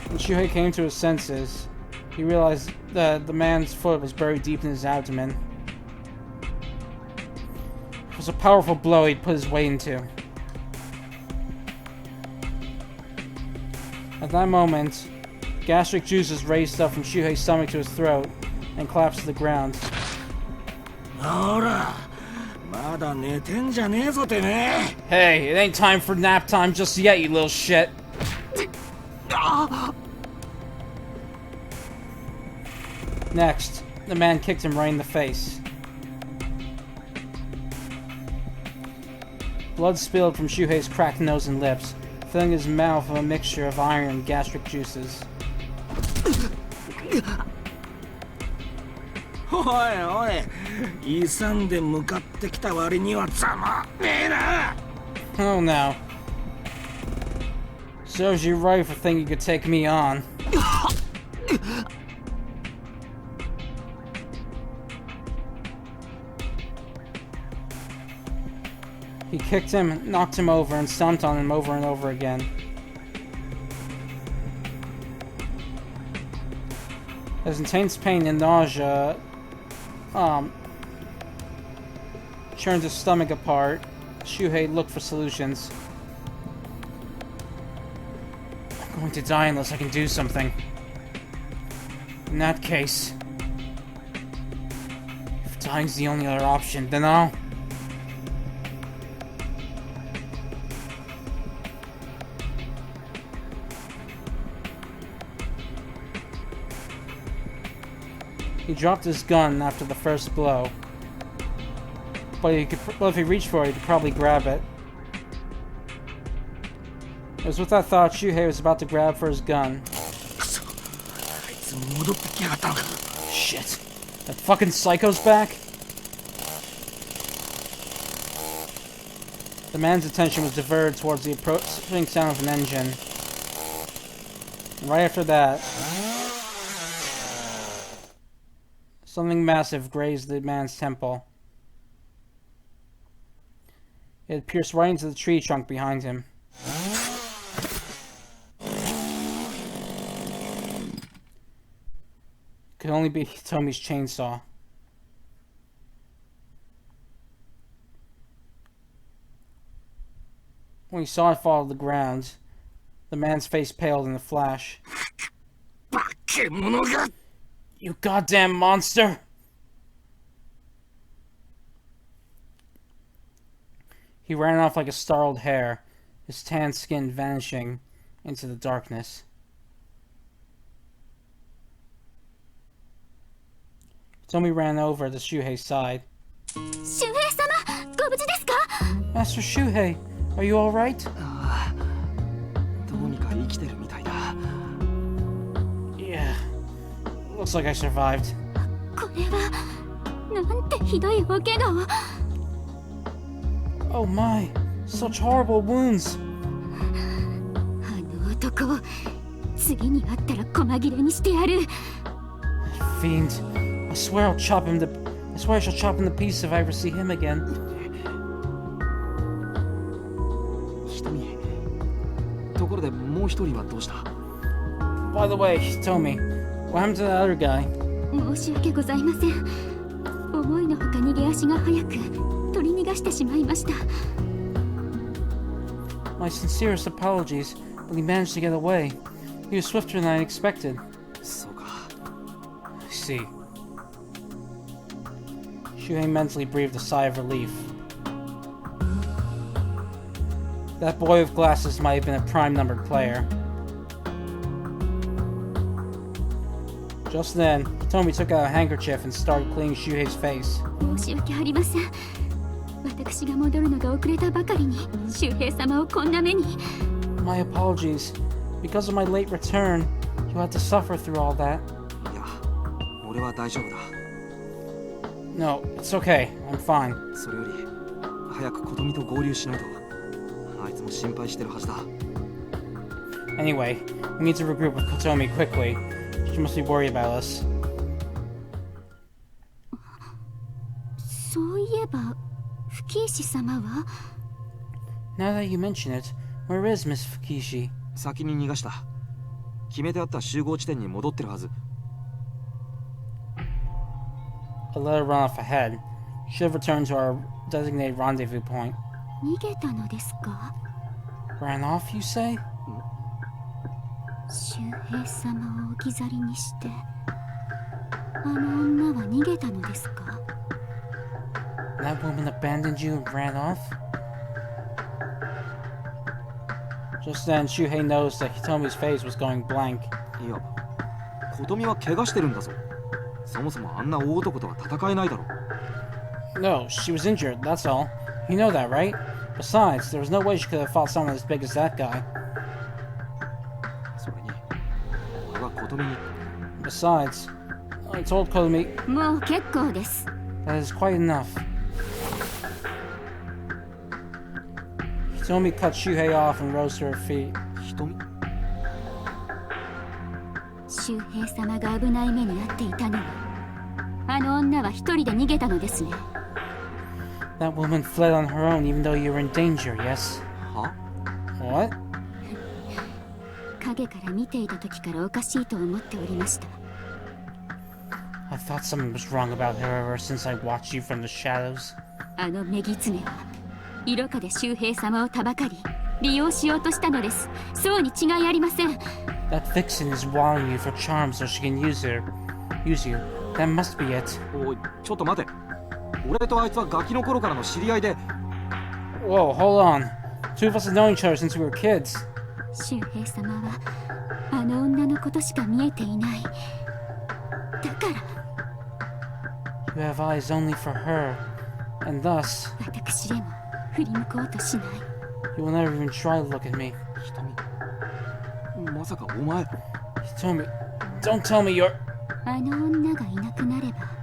when Shuhei came to his senses, he realized that the man's foot was buried deep in his abdomen. It was a powerful blow he'd put his weight into. At that moment, gastric juices raced up from Shuhei's stomach to his throat and collapsed to the ground. ほら、まだ寝てんじゃねえぞてめえ。 Hey, it ain't time for nap time just yet, you little shit. Next, the man kicked him right in the face. Blood spilled from Shuhei's cracked nose and lips, filling his mouth with a mixture of iron and gastric juices. おいおい、勇んで向かってきた割にはざまねえな。 Oh no. Serves you right for thinking you could take me on. He kicked him, knocked him over, and stomped on him over and over again. As intense pain and nausea churned his stomach apart, Shuhei looked for solutions. I'm going to die unless I can do something. In that case, if dying's the only other option, then I'll... He dropped his gun after the first blow. But if he reached for it, he could probably grab it. It was with that thought Shuhei was about to grab for his gun. Shit. That fucking psycho's back? The man's attention was diverted towards the approaching sound of an engine. And right after that, something massive grazed the man's temple. It had pierced right into the tree trunk behind him. It could only be Hitomi's chainsaw. When he saw it fall to the ground, the man's face paled in a flash. You goddamn monster! He ran off like a startled hare, his tan skin vanishing into the darkness. Tomi ran over to Shuhei's side. Shuhei-sama, ご無事ですか? Master Shuhei, are you alright? どうにか生きてるみたいだ。 Yeah, looks like I survived. これはなんてひどいお怪我を。 Oh my, such horrible wounds. あの男を次に会ったら細切れにしてやる。 Fiend, I swear I shall chop him to pieces if I ever see him again. 瞳、ところでもう一人はどうした？ By the way, Hitomi, what happened to the other guy? 申し訳ございません。思いのほか逃げ足が速く取り逃がしてしまいました。 My sincerest apologies, but he managed to get away. He was swifter than I expected. そうか。 I see. Shuhei mentally breathed a sigh of relief. That boy with glasses might have been a prime-numbered player. Just then, Tomi took out a handkerchief and started cleaning Shuhei's face. 申し訳ありません。私が戻るのが遅れたばかりに周平様をこんな目に。 My apologies. Because of my late return, you had to suffer through all that. いや、俺は大丈夫だ。 No, it's okay. I'm fine. それより早く琴美と合流しないと。あいつも心配してるはずだ。 Anyway, we need to regroup with Kotomi quickly. She must be worried about us. そういえば、吹石様は Now that you mention it, where is Miss Fukishi? 先に逃がした。決めてあった集合地点に戻ってるはず。 I let her run off ahead. Should have returned to our designated rendezvous point. 逃げたのですか? Ran off, you say? 周平様を置き去りにして、あの女は逃げたのですか? That woman abandoned you and ran off? Just then, Shuhei noticed that Hitomi's face was going blank. いや、琴美は怪我してるんだぞ。そもそもあんな大男とは戦えないだろう。 No, she was injured, that's all. You know that, right? Besides, there was no way she could have fought someone as big as that guy. それに俺は琴美に Besides, I told Kotomi もう結構です。 that is quite enough. Hitomi cut Shuhei off and rose to her feet. 瞳周平様が危ない目に遭っていたのは、あの女は一人で逃げたのですね。 That woman fled on her own even though you were in danger, yes? は What? 影から見ていた時からおかしいと思っておりました。 I thought something was wrong about her ever since I watched you from the shadows. あの女狐は色香で周平様をたばかり利用しようとしたのです。そうに違いありません。 That vixen is wallowing you for charms so she can use you. That must be it. おいちょっと待て俺とあいつはガキの頃からの知り合いで Whoa, hold on. Two of us have known each other since we were kids. 周平様はあの女のことしか見えていない。だから You have eyes only for her, and thus 私へも振り向こうとしない。 you will never even try to look at me. 瞳まさかお前 He told me, don't tell me you're... あの女がいなくなれば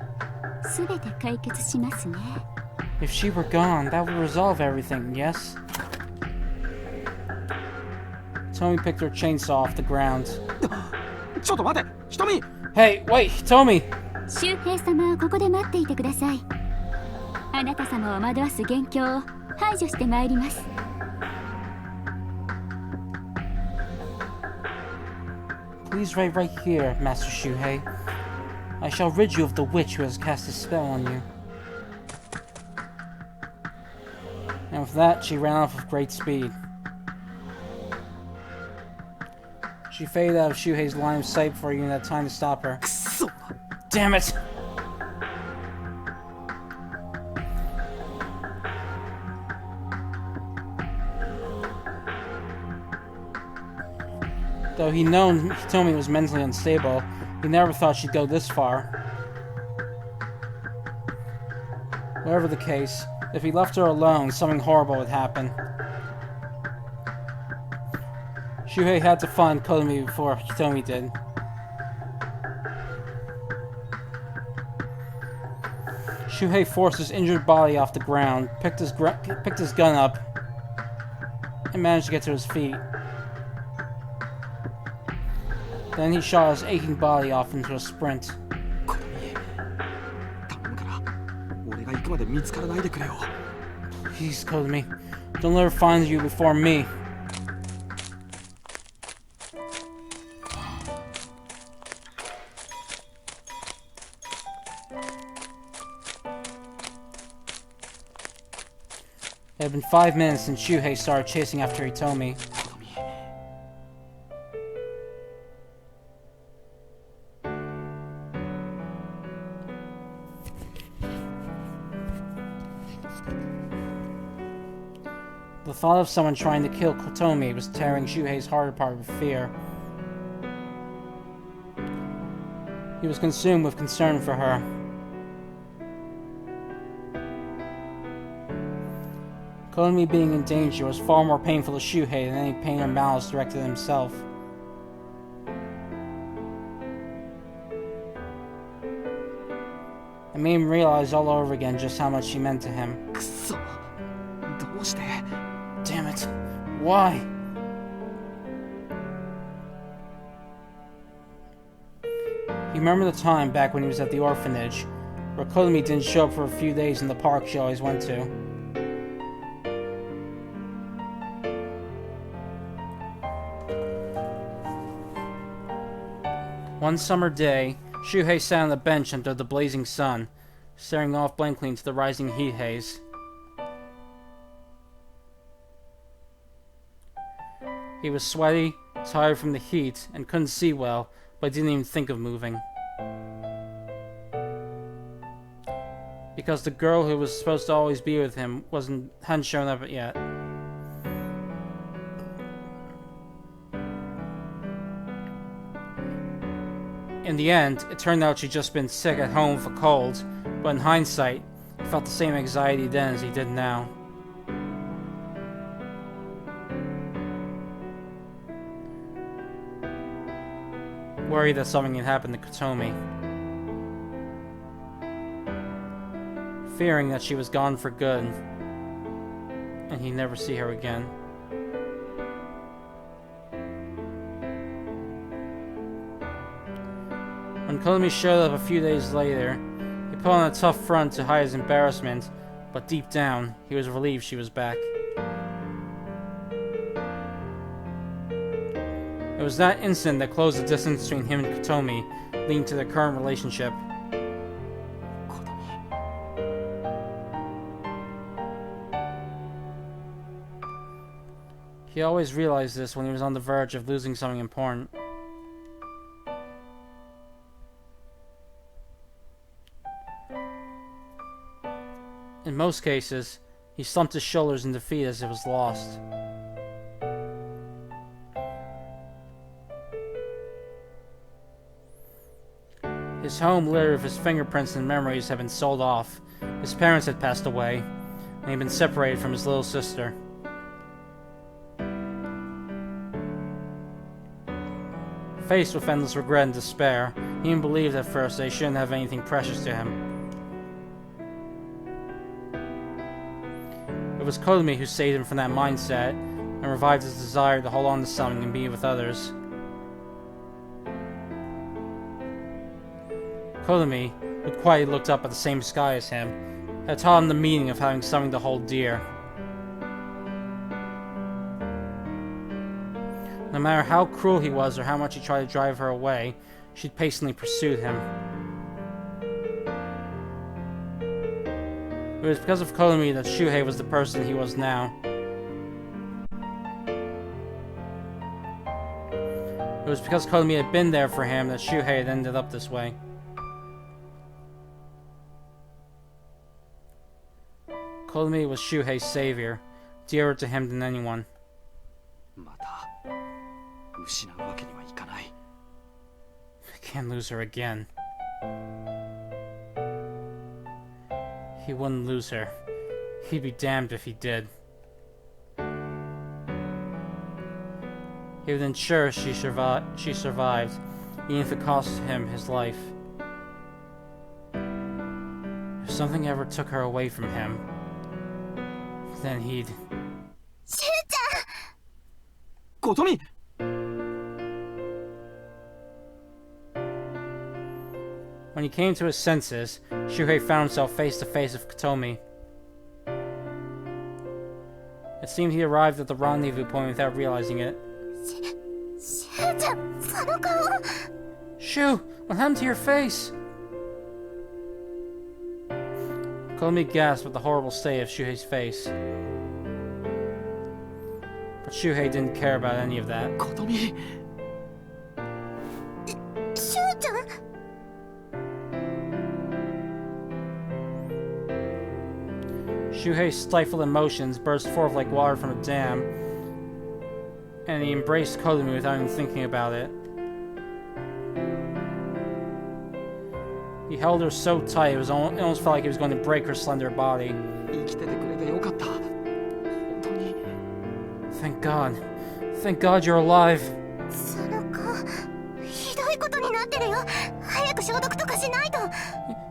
全て解決しますね。 If she were gone, that would resolve everything, yes? Tomi picked her chainsaw off the ground. ちょっと待て瞳 Hey, wait, Tomi! 周平様はここで待っていてください。あなた様を惑わす元凶を排除してまいります。 Please wait right here, Master Shuhei. I shall rid you of the witch who has cast a spell on you. And with that, she ran off with great speed. She faded out of Shuhei's line of sight before he even had time to stop her. くそ Damn it! Though he'd known Hitomi was mentally unstable, he never thought she'd go this far. Whatever the case, if he left her alone, something horrible would happen. Shuhei had to find Kotomi before Hitomi did. Shuhei forced his injured body off the ground, picked his gun up, and managed to get to his feet. Then he shot his aching body off into a sprint. 琴美頼むから俺が行くまで見つからないでくれよ Please, Kotomi, don't let her find you before me. It had been 5 minutes since Shuhei started chasing after Hitomi. 琴美 The thought of someone trying to kill Kotomi was tearing Shuhei's heart apart with fear. He was consumed with concern for her. Kotomi being in danger was far more painful to Shuhei than any pain or malice directed at himself. It made him realize all over again just how much she meant to him. くそどうして Damn it. Why? He remembered the time back when he was at the orphanage, where Kotomi didn't show up for a few days in the park she always went to. One summer day, Shuhei sat on the bench under the blazing sun, staring off blankly into the rising heat haze. He was sweaty, tired from the heat, and couldn't see well, but didn't even think of moving. Because the girl who was supposed to always be with him hadn't shown up yet. In the end, it turned out she'd just been sick at home with a cold, but in hindsight, he felt the same anxiety then as he did now. worried that something had happened to Kotomi. Fearing that she was gone for good, and he'd never see her again. When Kotomi showed up a few days later, he put on a tough front to hide his embarrassment, but deep down, he was relieved she was back. It was that incident that closed the distance between him and Kotomi, leading to their current relationship. He always realized this when he was on the verge of losing something important. In most cases, he slumped his shoulders in defeat as it was lost. His home littered with his fingerprints and memories had been sold off. His parents had passed away, and he'd been separated from his little sister. Faced with endless regret and despair, he even believed at first that he shouldn't have anything precious to him. It was Kotomi who saved him from that mindset and revived his desire to hold on to something and be with others. Kotomi, who'd quietly looked up at the same sky as him, had taught him the meaning of having something to hold dear. No matter how cruel he was or how much he tried to drive her away, she'd patiently pursued him. It was because of Kotomi that Shuhei was the person he was now. It was because Kotomi had been there for him that Shuhei had ended up this way. Kotomi was Shuhei's savior, dearer to him than anyone. I can't lose her again. He wouldn't lose her. He'd be damned if he did. He would ensure she survived, even if it cost him his life. If something ever took her away from him, then he'd... Kotomi! When he came to his senses, Shuhei found himself face to face with Kotomi. It seemed he arrived at the rendezvous point without realizing it. Shu, what happened to your face? Kotomi gasped at the horrible state of Shuhei's face. But Shuhei didn't care about any of that. Kotomi! Shuhei's stifled emotions burst forth like water from a dam, and he embraced Kotomi without even thinking about it. He held her so tight it almost felt like he was going to break her slender body. Thank God. Thank God you're alive.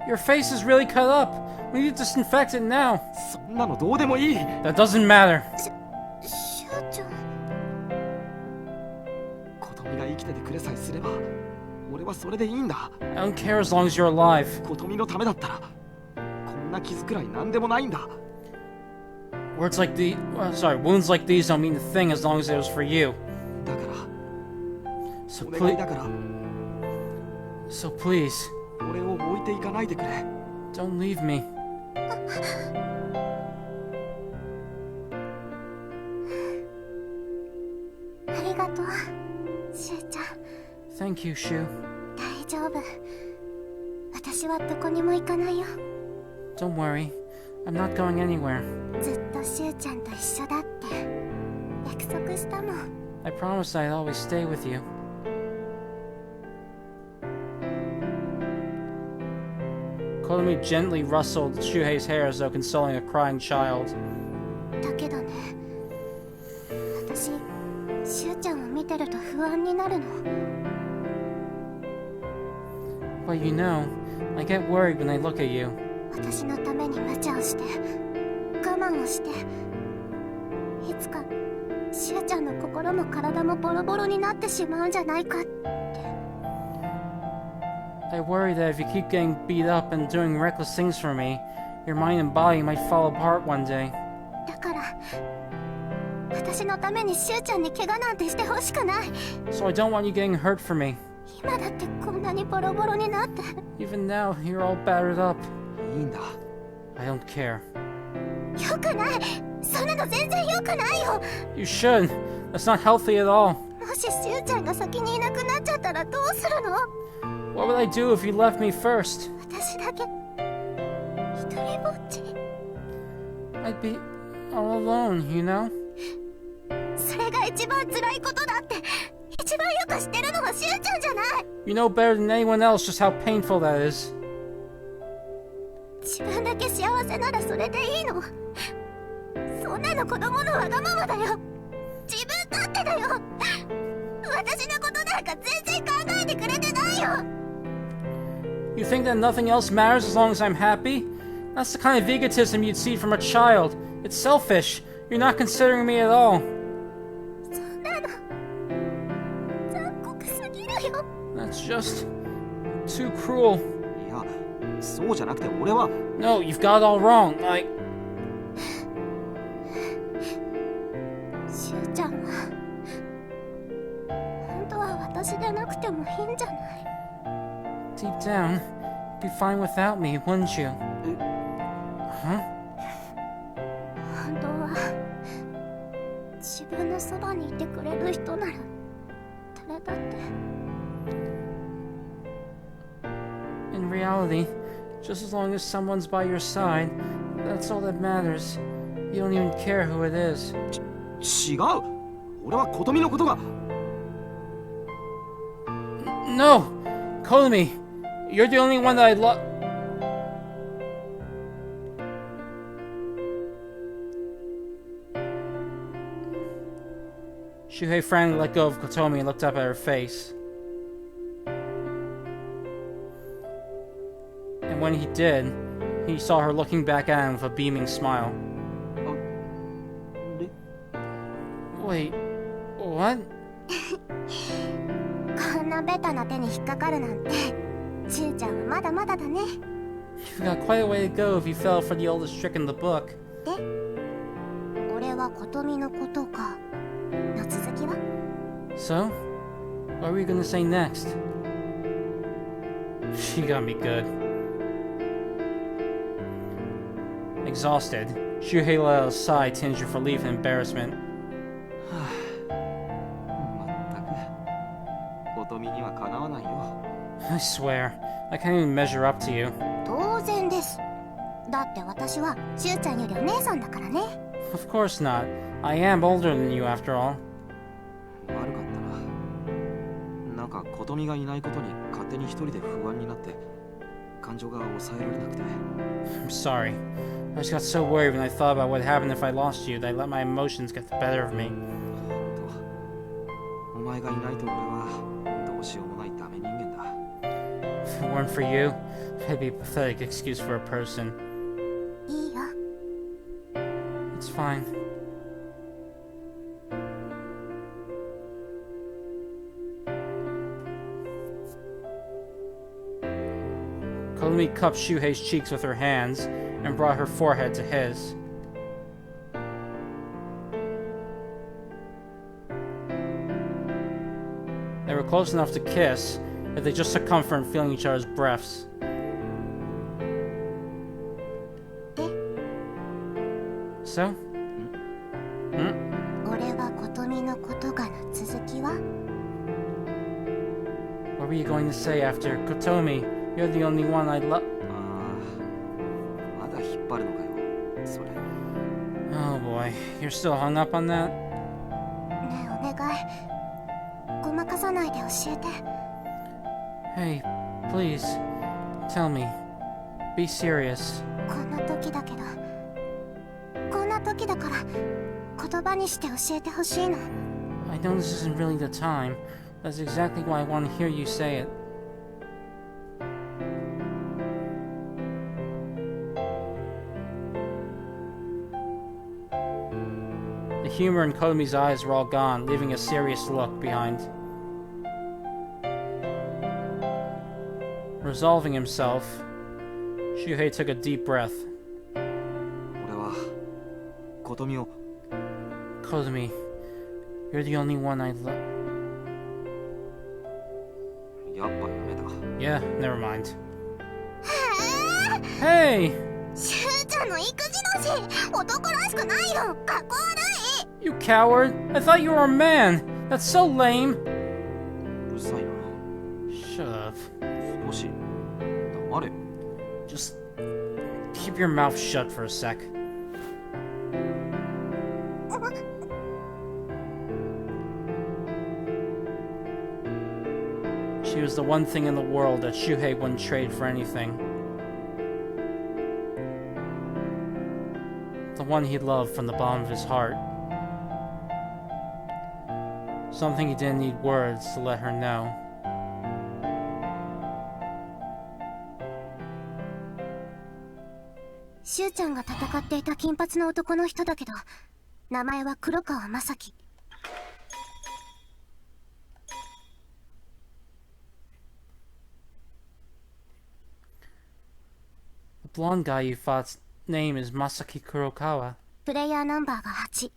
Your face is really cut up. We need to disinfect it now. That doesn't matter. I don't care as long as you're alive. Wounds like these don't mean a thing as long as it was for you. So please, don't leave me. Thank you, Shu. Don't worry, I'm not going anywhere. I promised I'd always stay with you. Kotomi gently rustled Shuhei's hair as though consoling a crying child. But you know, I get worried when I look at you. 私のために無茶をして我慢をしていつかしゅうちゃんの心も体もボロボロになってしまうんじゃないかって。 I worry that if you keep getting beat up and doing reckless things for me, your mind and body might fall apart one day. だから私のためにしゅうちゃんに怪我なんてしてほしくない。 So I don't want you getting hurt for me. 今だってこんなにボロボロになって。 Even now, you're all battered up. いいんだ。 I don't care. よくない。そんなの全然よくないよ。 You should. That's not healthy at all. もししゅうちゃんが先にいなくなっちゃったらどうするの？ What would I do if you left me first? 私だけ一人ぼっち。 I'd be all alone, you know? それが一番辛いことだって。一番よく知ってるのはしゅうちゃんじゃない。 You know better than anyone else just how painful that is. 自分だけ幸せならそれでいいの？そんなの子供のわがままだよ。自分勝手だよ。私のことなんか全然考えてくれてないよ。 You think that nothing else matters as long as I'm happy? That's the kind of egotism you'd see from a child. It's selfish. You're not considering me at all. そんなの残酷すぎるよ。 That's just too cruel. いや、そうじゃなくて俺は。 No, you've got it all wrong. しゅうちゃんは本当は私でなくてもいいんじゃない？ Deep down, you'd be fine without me, wouldn't you? Huh? 本当は自分のそばにいてくれる人なら誰だって。 In reality, just as long as someone's by your side, that's all that matters. You don't even care who it is. 違う。俺は琴美のことが。 No! Kotomi! You're the only one that I love. Shuhei frantically let go of Kotomi and looked up at her face. And when he did, he saw her looking back at him with a beaming smile. Wait, what? こんなベタな手に引っかかるなんてしゅうちゃんはまだまだだね。 You've got quite a way to go if you fell for the oldest trick in the book. で、俺は琴美のことかの続きは？ So, what were you gonna say next? She got me good. Exhausted, Shuhei let out a sigh tinged with relief and embarrassment. まったく琴美にはかなわないよ。 I swear, I can't even measure up to you. 当然です。だって私はしゅうちゃんよりお姉さんだからね。 Of course not. I am older than you after all. 悪かったな。なんか琴美がいないことに勝手に一人で不安になって感情が抑えられなくて。 I'm sorry. I just got so worried when I thought about what happened if I lost you that I let my emotions get the better of me. お前がいないと俺はどうしようもないダメ人間だ。 If it weren't for you, I'd be a pathetic excuse for a person. いいよ。 It's fine. Kotomi cupped Shuhei's cheeks with her hands and brought her forehead to his. They were close enough to kiss, yet they just took comfort in feeling each other's breaths. で、 So? 俺は琴美のことがの続きは？ What were you going to say after Kotomi? You're the only one I love. まだ引っ張るのかよ、それ。 Oh boy, you're still hung up on that? ねえお願い。ごまかさないで教えて。 Hey, please, tell me. Be serious. こんな時だけど、こんな時だから言葉にして教えてほしいの。 I know this isn't really the time. That's exactly why I want to hear you say it. humor in Kotomi's eyes were all gone, leaving a serious look behind. Resolving himself, Shuhei took a deep breath. 俺は琴美を Kotomi, you're the only one I love. やっぱやめた。 Yeah, never mind. Hey! しゅうちゃんの育児のし男らしくないよ。かっこ悪い。 You coward! I thought you were a man! That's so lame! うるさいな。 Shut up. 少し黙れよ。 Just keep your mouth shut for a sec. She was the one thing in the world that Shuhei wouldn't trade for anything. The one he loved from the bottom of his heart. Something he didn't need words to let her know. しゅうちゃんが戦っていた金髪の男の人だけど、名前は黒川正樹。The blonde guy you fought's name is Masaki Kurokawa. プレイヤーナンバーが8。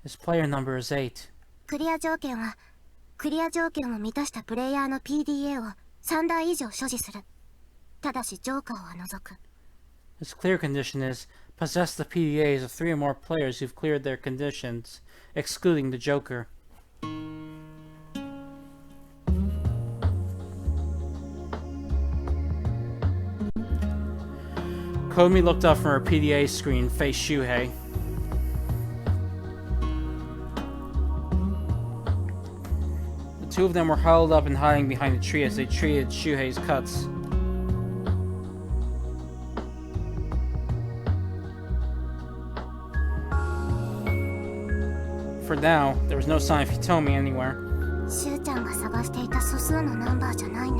His player number is 8. クリア条件は、クリア条件を満たしたプレイヤーの PDA を3台以上所持する。ただしジョーカーは除く。 His clear condition is possess the PDAs of 3 or more players who've cleared their conditions, excluding the Joker. Kotomi looked up from her PDA screen and faced Shuhei. The two of them were huddled up and hiding behind a tree as they treated Shuhei's cuts. For now, there was no sign of Hitomi anywhere. しゅうちゃんが探していた素数のナンバーじゃないね。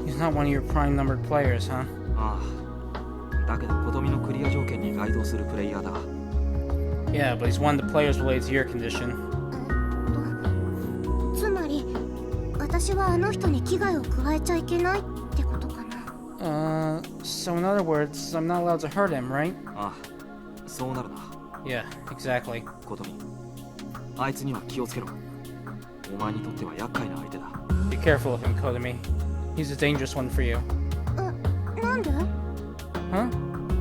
He's not one of your prime numbered players, huh? ああ。だけど琴美のクリア条件に該当するプレイヤーだ。 Yeah, but he's one of the players related to your condition. つまり、私はあの人に危害を加えちゃいけないってことかな。So in other words, I'm not allowed to hurt him, right? ああ、そうなるな。 Yeah, exactly. 琴美、あいつには気をつけろ。お前にとっては厄介な相手だ。 Be careful of him, Kotomi. He's a dangerous one for you. なんで？ Huh?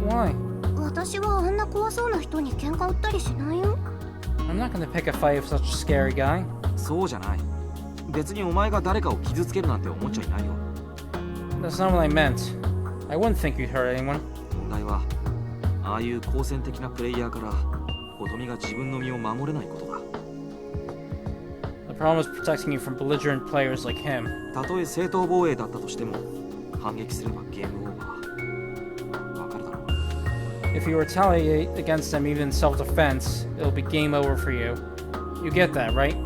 Why? 私はあんな怖そうな人に喧嘩売ったりしないよ。 I'm not gonna pick a fight with such a scary guy. そうじゃない。別にお前が誰かを傷つけるなんて思っちゃいないよ。 That's not what I meant. I wouldn't think you'd hurt anyone. 問題は、ああいう好戦的なプレイヤーから琴美が自分の身を守れないことだ。 The problem is protecting you from belligerent players like him. たとえ正当防衛だったとしても、反撃すればゲームオーバー。わかるだろう。 If you retaliate against them even in self-defense, it'll be game over for you. You get that, right?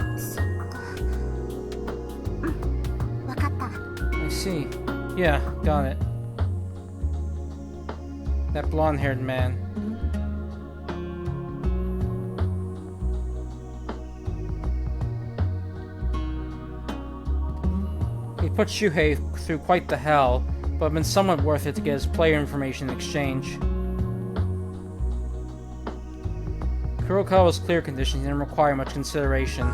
わかった。 I see. Yeah, got it. That blonde-haired man. He put Shuhei through quite the hell, but been somewhat worth it to get his player information in exchange. Kurokawa's clear condition didn't require much consideration.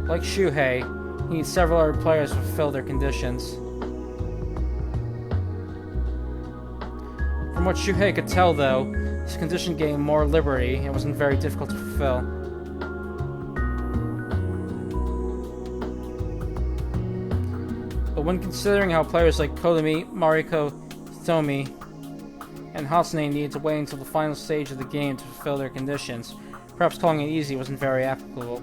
Like Shuhei, he needs several other players to fulfill their conditions. From what Shuhei could tell, though, his condition gave him more liberty and wasn't very difficult to fulfill. But when considering how players like Kotomi, Mariko, Hitomi, and Hatsune needed to wait until the final stage of the game to fulfill their conditions, perhaps calling it easy wasn't very applicable.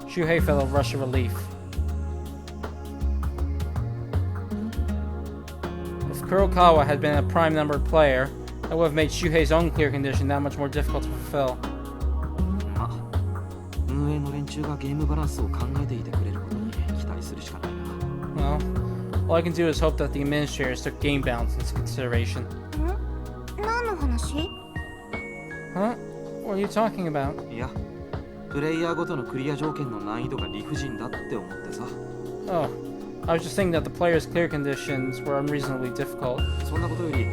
Shuhei felt a rush of relief. If Kurokawa had been a prime numbered player, that would have made Shuhei's own clear condition that much more difficult to fulfill. まあ、運営の連中がゲームバランスを考えていてくれることに期待するしかないな。 Well, All I can do is hope that the administrators took game balance into consideration. 何の話？ Huh? What are you talking about? いや、プレイヤーごとのクリア条件の難易度が理不尽だって思ってさ。 Oh, I was just thinking that the players' clear conditions were unreasonably difficult. そんなことより、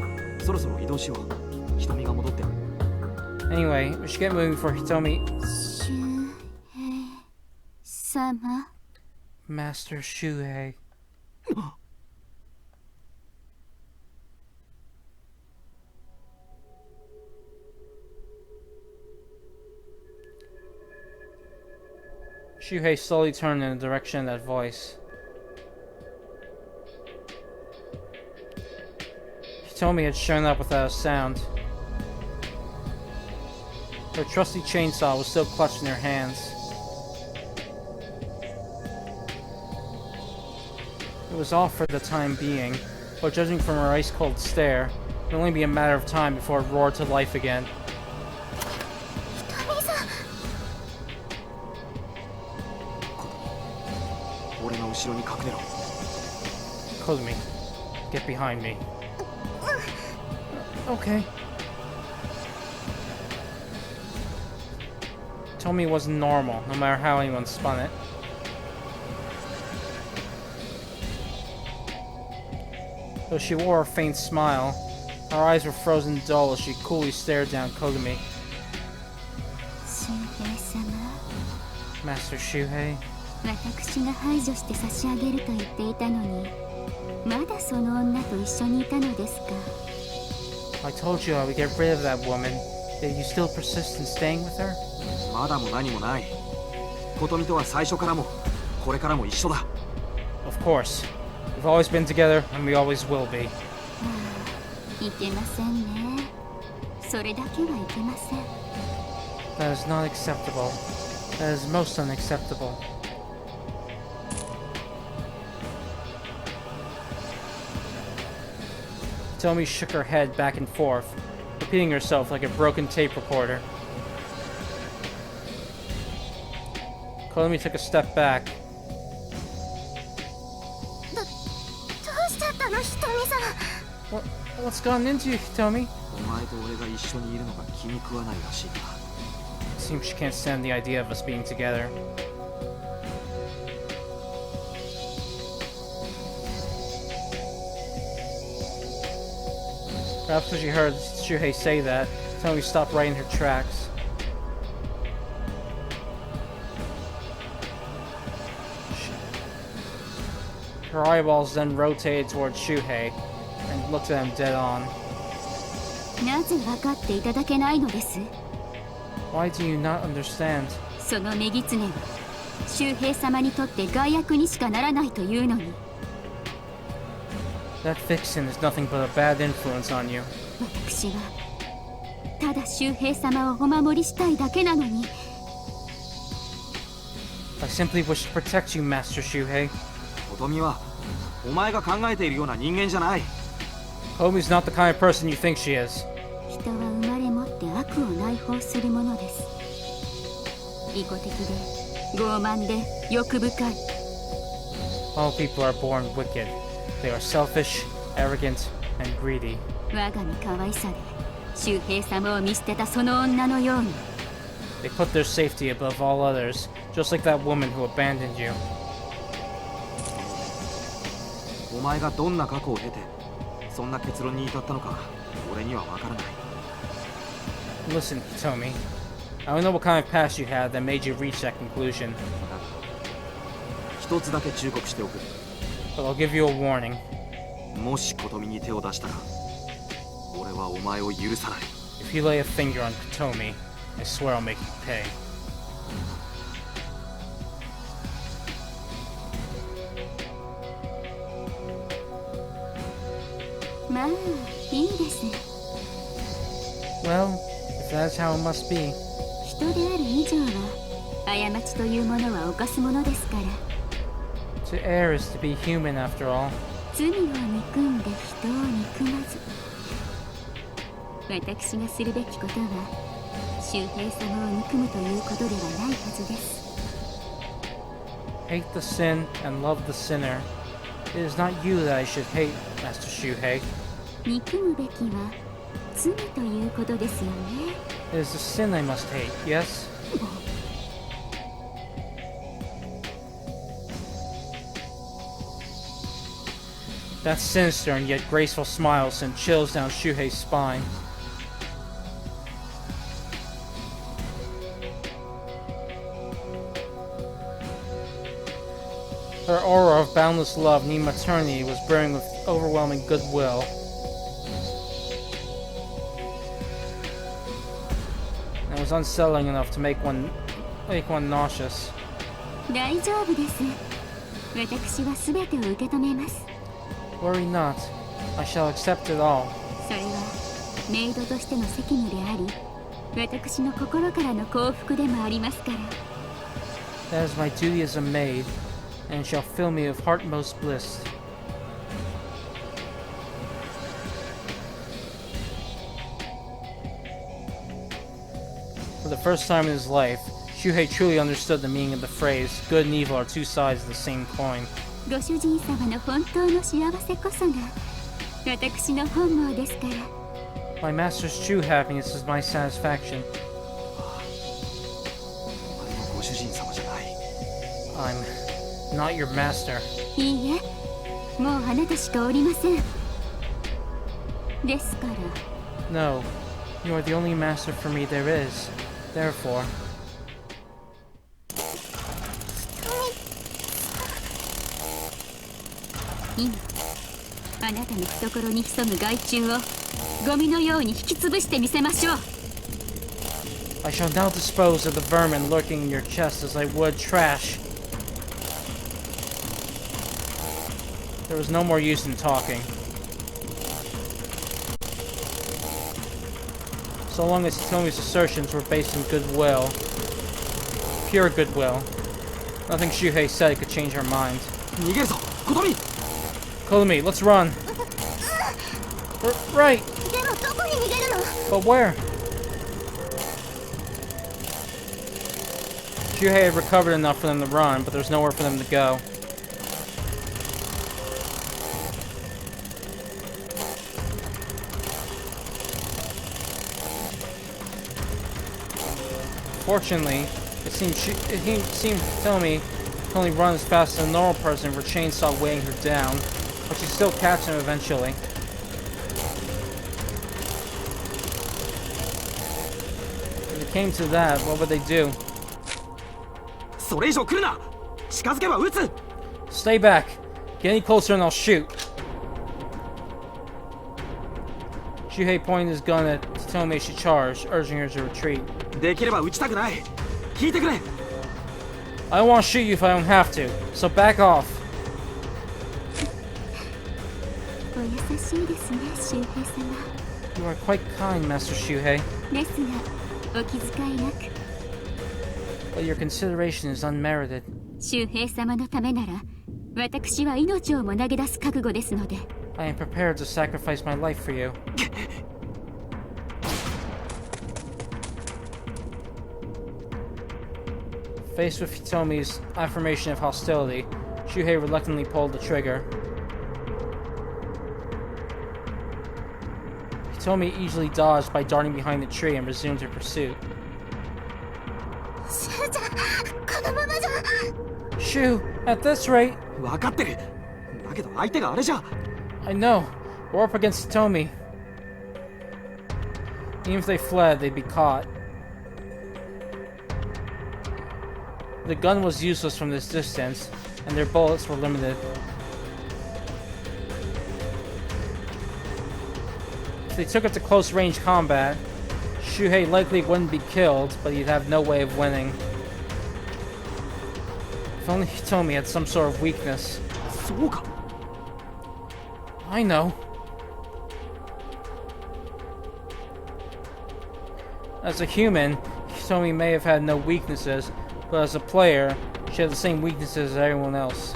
そろそろ移動しよう。瞳が戻ってる。 Anyway, we should get moving before Hitomi... 周平様 Master Shuhei. Shuhei slowly turned in the direction of that voice. Hitomi had shown up without a sound. Her trusty chainsaw was still clutched in her hands. It was off for the time being, but judging from her ice-cold stare, it would only be a matter of time before it roared to life again. 瞳さん。俺の後ろに隠れろ。 Kozumi, get behind me. Okay. Tomi wasn't normal, no matter how anyone spun it. Though she wore a faint smile, her eyes were frozen dull as she coolly stared down Kogami. 周平様 Master Shuhei, 私が排除して差し上げると言っていたのにまだその女と一緒にいたのですか I told you I would get rid of that woman, yet you still persist in staying with her? まだも何もない。琴美とは最初からも、これからも一緒だ。 Of course. We've always been together, and we always will be. いけませんねそれだけはいけません That is not acceptable. That is most unacceptable. Tomi shook her head back and forth, repeating herself like a broken tape recorder. Konomi took a step back. どうしちゃったの、瞳さん。 What's gotten into you, Hitomi? お前と俺が一緒にいるのが気に食わないらしいんだ。 It seems she can't stand the idea of us being together. Perhaps when she heard Shuhei say that, Tomi stopped right in her tracks. Her eyeballs then rotated towards Shuhei and looked at him dead on. なぜ分かっていただけないのです Why do you not understand? その女狐は周平様にとって害悪にしかならないというのに That vixen is nothing but a bad influence on you. 私はただ周平様をお守りしたいだけなのに I simply wish to protect you, Master Shuhei. 琴美はお前が考えているような人間じゃない。 Komi's not the kind of person you think she is. 人は生まれ持って悪を内包するものです利己的で傲慢で欲深い All people are born wicked. They are selfish, arrogant, and greedy. 我が身可愛さで周平様を見捨てたその女のように They put their safety above all others, just like that woman who abandoned you. お前がどんな過去を経てそんな結論に至ったのか俺には分からない。 Listen, Hitomi. I don't know what kind of past you had that made you reach that conclusion, だが一つだけ忠告しておく。 but I'll give you a warning. もし琴美に手を出したら俺はお前を許さない。 If you lay a finger on Kotomi, I swear I'll make you pay. Well, if that's how it must be. 人である以上は過ちというものは犯すものですから To err is to be human after all. 罪を憎んで人を憎まず私がするべきことは周平様を憎むということではないはずです Hate the sin and love the sinner, It is not you that I should hate, Master Shuhei. 憎むべきは罪ということですよね。 It is the sin I must hate, yes? That sinister and yet graceful smile sent chills down Shuhei's spine. Her aura of boundless love and eternity was brimming with overwhelming goodwill. And was unsettling enough to make one nauseous. 大丈夫です。私は全てを受け止めます。 Worry not. I shall accept it all. それはメイドとしての責務であり、私の心からの幸福でもありますから。 That is my duty as a maid, and shall fill me with heartmost bliss. For the first time in his life, Shuhei truly understood the meaning of the phrase, good and evil are two sides of the same coin. ご主人様の本当の幸せこそが私の本望ですから。 My master's true happiness is my satisfaction. お前のご主人様じゃない。 I'm not your master. いいえ、もうあなたしかおりません。ですから。 No, you are the only master for me there is. Therefore, 今あなたの懐に潜む害虫をゴミのように引き潰してみせましょう。 I shall now dispose of the vermin lurking in your chest as I would trash. There was no more use in talking. So long as Hitomi's assertions were based in goodwill, pure goodwill, nothing Shuhei said could change her mind. 逃げるぞ、ことみ。 Kotomi, let's run! Right! でもどこに逃げるの？ But where? Shuhei had recovered enough for them to run, but there was nowhere for them to go. Fortunately, it seemed Hitomi could only run as fast as a normal person if her chain stopped weighing her down, but she still catch him eventually. If it came to that, what would they do? それ以上来るな。近づけば撃つ。 Stay back. Get any closer and I'll shoot. Shuhei pointed his gun at Hitomi as she charged, urging her to retreat. できれば撃ちたくない。引いてくれ。 I don't want to shoot you if I don't have to, so back off. お優しいですね、周平様。 You are quite kind, Master Shuhei, ですが、お気遣いなく。 but your consideration is unmerited. 周平様のためなら、私は命をも投げ出す覚悟ですので。 I am prepared to sacrifice my life for you. Faced with Hitomi's affirmation of hostility, Shuhei reluctantly pulled the trigger. Hitomi easily dodged by darting behind the tree and resumed her pursuit. シュウちゃん、このままじゃ。 Shoo, at this rate, 分かってる。だけど相手があれじゃ。 I know, we're up against Hitomi. Even if they fled, they'd be caught. The gun was useless from this distance, and their bullets were limited. If they took it to close-range combat, Shuhei likely wouldn't be killed, but he'd have no way of winning. If only Hitomi had some sort of weakness. そうか。 I know. As a human, Hitomi may have had no weaknesses, but as a player, she had the same weaknesses as everyone else.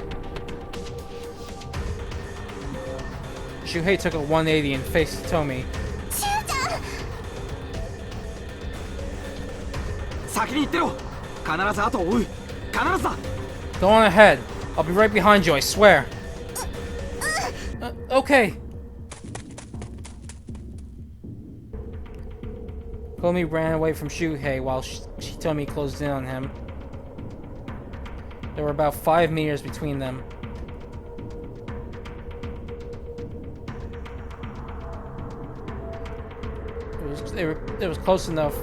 Shuhei took a 180 and faced Hitomi. シュウちゃん、先に行ってろ。必ず後を追う。必ずだ。 Go on ahead. I'll be right behind you, I swear. Okay. Hitomi ran away from Shuhei while Hitomi closed in on him. There were about 5 meters between them. It was close enough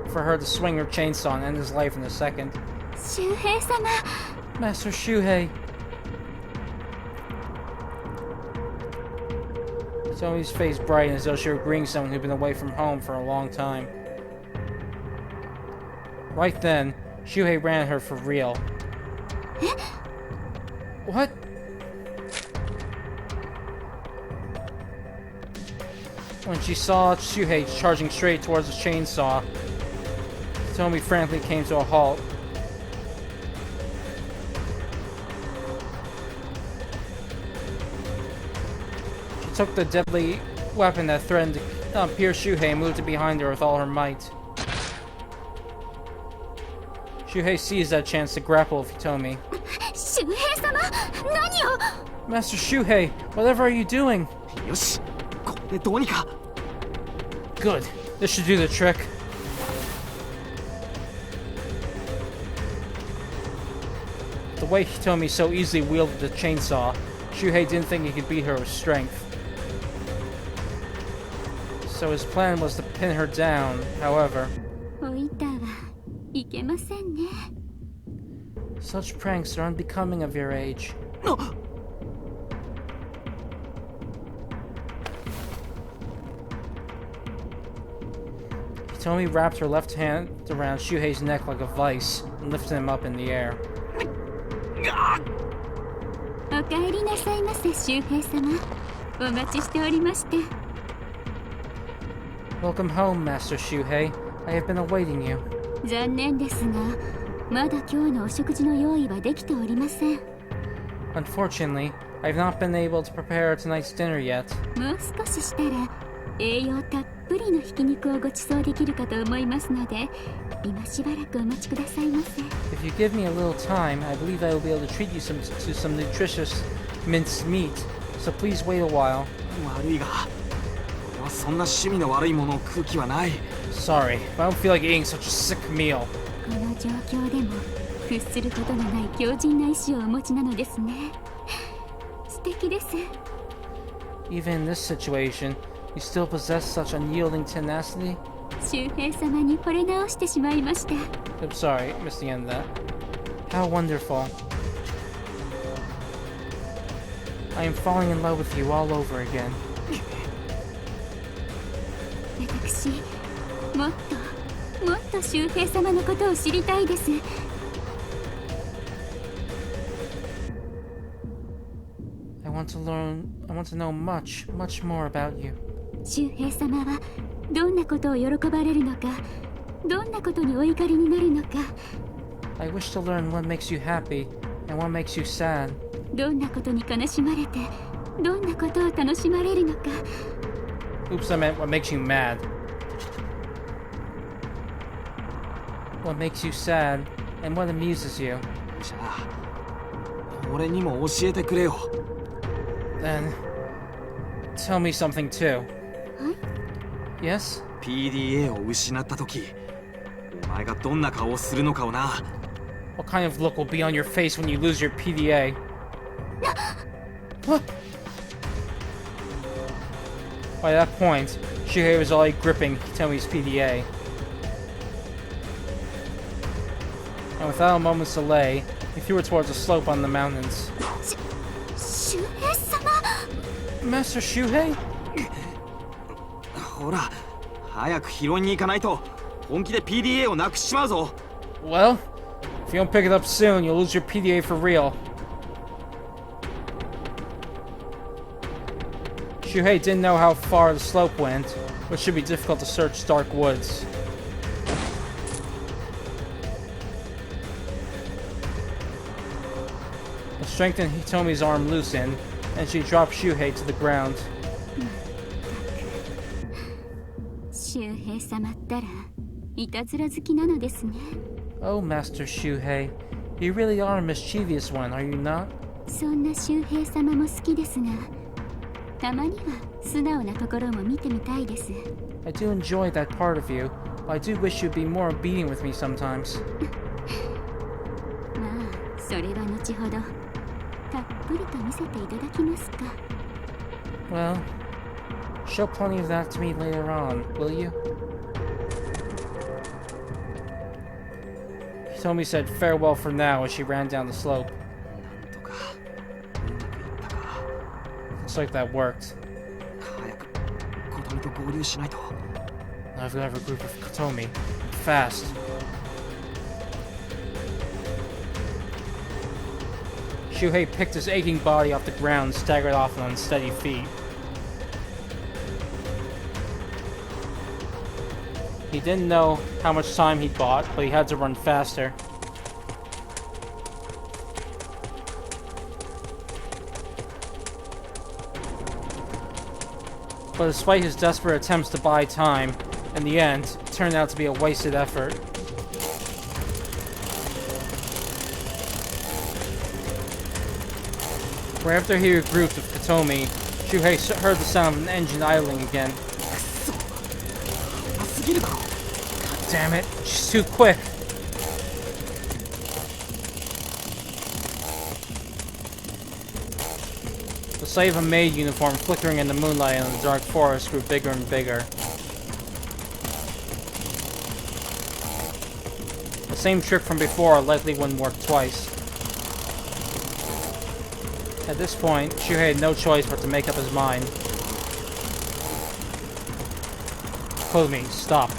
for her to swing her chainsaw and end his life in a second. Shuhei-sama! Master Shuhei! Hitomi's face brightened as though she were greeting someone who'd been away from home for a long time. Right then, Shuhei ran at her for real. What? When she saw Shuhei charging straight towards the chainsaw, Hitomi frantically came to a halt. She took the deadly weapon that threatened to pierce Shuhei and moved it behind her with all her might. Shuhei seized that chance to grapple with Hitomi. Shuhei-sama! Nani o? Master Shuhei, whatever are you doing? よし、これでどうにか。 Good. This should do the trick. The way Hitomi so easily wielded the chainsaw, Shuhei didn't think he could beat her with strength. So his plan was to pin her down, however. おいたはいけませんね。 Such pranks are unbecoming of your age. Hitomi wrapped her left hand around Shuhei's neck like a vice and lifted him up in the air. おかえりなさいませ、周平様。お待ちしておりました。 Welcome home, Master Shuhei. I have been awaiting you. 残念ですが、まだ今日のお食事の用意はできておりません。 Unfortunately, I've not been able to prepare tonight's dinner yet. もう少ししたら栄養たっぷりのひき肉をご馳走できるかと思いますので、今しばらくお待ちくださいませ。 If you give me a little time, I believe I will be able to treat you to some nutritious minced meat. So please wait a while. 悪いが、俺はそんな趣味の悪いものを食う気はない。 Sorry, but I don't feel like eating such a sick meal. この状況でも屈することのない強靭な意志をお持ちなのですね。素敵です。 Even in this situation, you still possess such unyielding tenacity? 周平様に惚れ直してしまいました。 I'm sorry, I missed the end of that. How wonderful. I am falling in love with you all over again. 私、もっと周平様のことを知りたいです。 I want to know much more about you. 周平様はどんなことを喜ばれるのか、どんなことにお怒りになるのか、 I wish to learn what makes you happy and what makes you sad. どんなことに悲しまれて、どんなことを楽しまれるのか。 Oops, I meant what makes you mad. What makes you sad and what amuses you. じゃあ、俺にも教えてくれよ。 Then, tell me something too. Yes? PDA を失った時、お前がどんな顔をするのかをな。 What kind of look will be on your face when you lose your PDA? What? By that point, Shuhei was already gripping Hitomi's PDA. And without a moment's delay, he threw her towards a slope on the mountains. 周平様。 Master Shuhei? ほら、早く拾いに行かないと本気で PDA をなくしちまうぞ。 Well, if you don't pick it up soon, you'll lose your PDA for real. Shuhei didn't know how far the slope went, which should be difficult to search dark woods. The strength in Hitomi's arm loosened, and she dropped Shuhei to the ground. 周平様ったらいたずら好きなのですね。 Oh, Master Shuhei, you really are a mischievous one, are you not? そんな周平様も好きですが、たまには素直なところも見てみたいです。 I do enjoy that part of you, but I do wish you'd be more obedient with me sometimes. まあそれは後ほどたっぷりと見せていただきますか。 Well, show plenty of that to me later on, will you? Hitomi said farewell for now as she ran down the slope. なんとかうまくいったか。 Looks like that worked. 早く琴美と合流しないと。 I've got a group of Kotomi. Fast. Shuhei picked his aching body off the ground and staggered off on unsteady feet. He didn't know how much time he'd bought, but he had to run faster. But despite his desperate attempts to buy time, in the end, it turned out to be a wasted effort. Right after he regrouped with Kotomi, Shuhei heard the sound of an engine idling again. Damn it, she's too quick. The sight of a maid uniform flickering in the moonlight in the dark forest grew bigger and bigger. The same trick from before likely wouldn't work twice. At this point, Shuhei had no choice but to make up his mind. Kotomi, stop.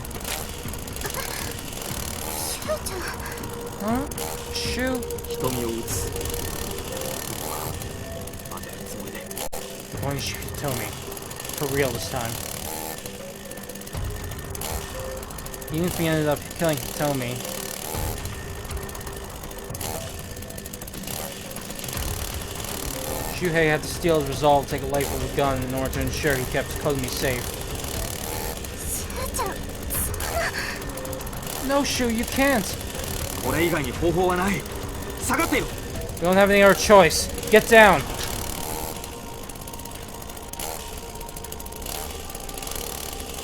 Huh? Shu? 瞳を打つ。待てるつもりで。 You're going to shoot Hitomi. For real this time. Even if he ended up killing Hitomi, Shuhei had to steel his resolve to take a life with a gun in order to ensure he kept Kotomi safe. No, Shu, you can't. これ以外に方法はない。下がってよ。 We don't have any other choice. Get down.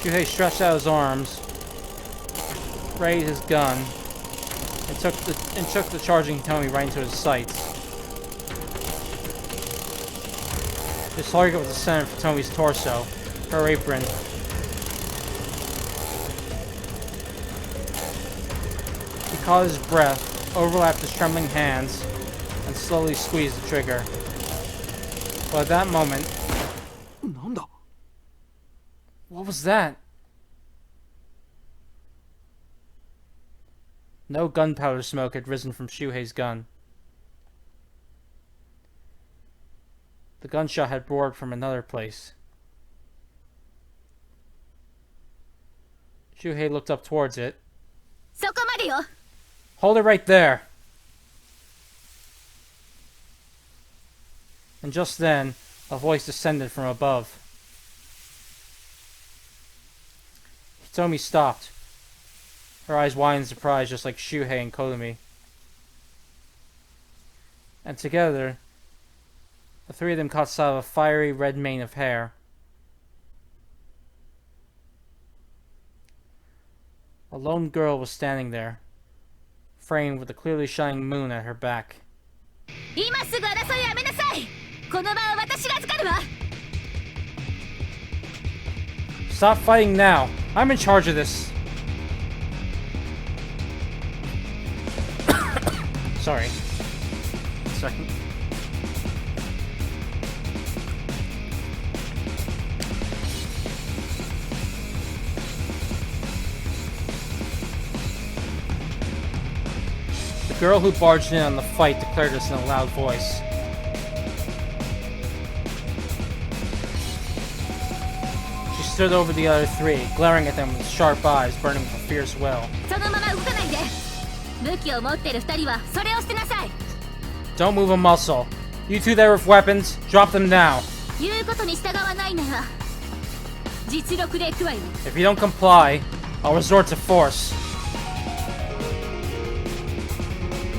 Shuhei stretched out his arms, raised his gun, and took the charging Hitomi right into his sights. His target was the center of Hitomi's torso, her apron. He caught his breath, overlapped his trembling hands, and slowly squeezed the trigger. But at that moment... なんだ? What was that? No gunpowder smoke had risen from Shuhei's gun. The gunshot had roared from another place. Shuhei looked up towards it. そこまでよ。 Hold it right there! And just then, a voice descended from above. Hitomi stopped. Her eyes wide in surprise, just like Shuhei and Kotomi. And together, the three of them caught sight of a fiery red mane of hair. A lone girl was standing there, framed with a clearly shining moon at her back. 今すぐ争いやめなさい。この場は私が預かるわ。 Stop fighting now! I'm in charge of this! Sorry. 1 second. The girl who barged in on the fight declared this in a loud voice. She stood over the other three, glaring at them with sharp eyes burning with a fierce will. そのまま動かないで。武器を持ってる二人はそれを捨てなさい。 Don't move a muscle. You two there with weapons, drop them now. 言うことに従わないなら実力で行くわよ。 If you don't comply, I'll resort to force.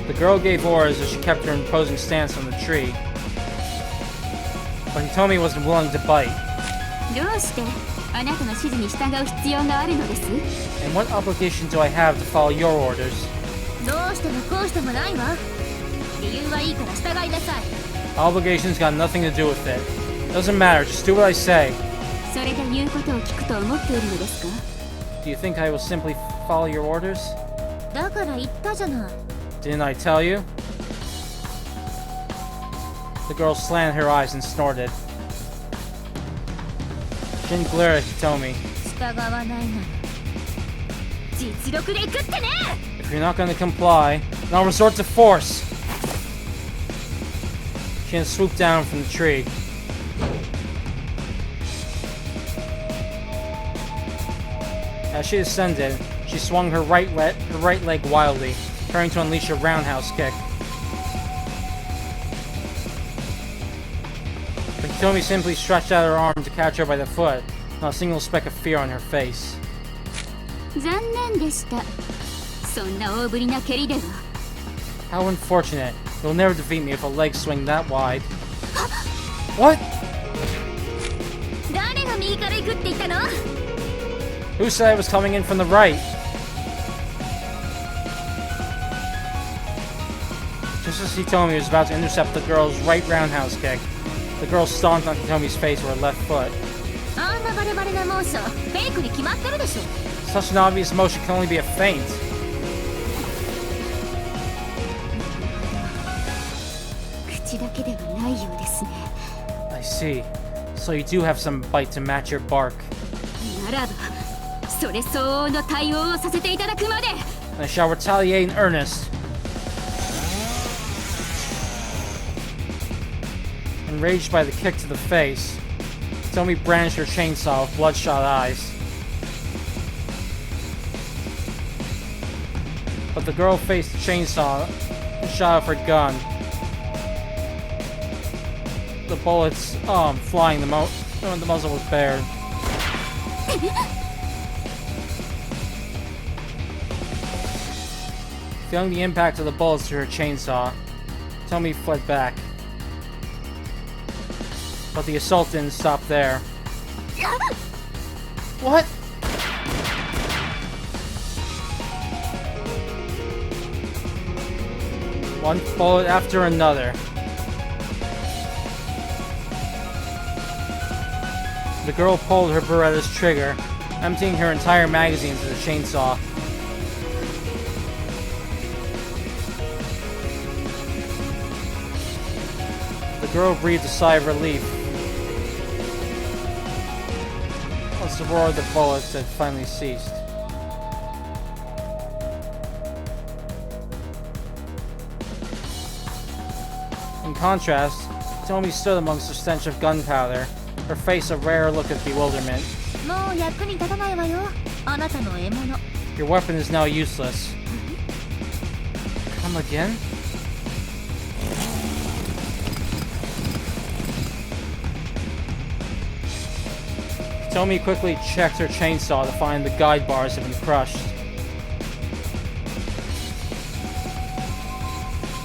The girl gave orders as she kept her imposing stance on the tree. but Hitomi wasn't willing to bite. どうしてあなたの指示に従う必要があるのです？ And what obligation do I have to follow your orders? どうしてもこうしてもないわ。理由はいいから従いなさい。 Obligations got nothing to do with it. Doesn't matter, just do what I say. それで言うことを聞くと思っているのですか？ Do you think I will simply follow your orders? だから言ったじゃない。 Didn't I tell you? The girl slanted her eyes and snorted. She didn't glare at Hitomi. 従わないなら実力で行くってね。 If you're not going to comply, then I'll resort to force. She then swooped down from the tree. As she descended, she swung her right leg wildly, turning to unleash a roundhouse kick. But Hitomi simply stretched out her arm to catch her by the foot, not a single speck of fear on her face. 残念でした。そんな大ぶりな蹴りでは。 How unfortunate. You'll never defeat me if a leg swing that wide. What? 誰が右から行くって言ったの？ Who said I was coming in from the right? Just as Hitomi was about to intercept the girl's right roundhouse kick, the girl stomped on Hitomi's face with her left foot. あんなバレバレなモーション、フェイクに決まってるでしょ。 Such an obvious motion can only be a feint. 口だけではないようですね。 I see. So you do have some bite to match your bark. ならば、それ相応の対応をさせていただくまで。 And I shall retaliate in earnest. Enraged by the kick to the face, Hitomi brandished her chainsaw with bloodshot eyes. But the girl faced the chainsaw and shot off her gun. The bullets, flying the muzzle was bared. Feeling the impact of the bullets to her chainsaw, Hitomi fled back. But the assault didn't stop there. What? One bullet after another. The girl pulled her Beretta's trigger, emptying her entire magazine into the chainsaw. The girl breathed a sigh of relief once the roar of the bullets had finally ceased. In contrast, Hitomi stood amongst the stench of gunpowder, her face a rare look of bewilderment. もう役に立たないわよ。あなたの獲物。 Your weapon is now useless. Come again? Hitomi quickly checked her chainsaw to find the guide bars had been crushed.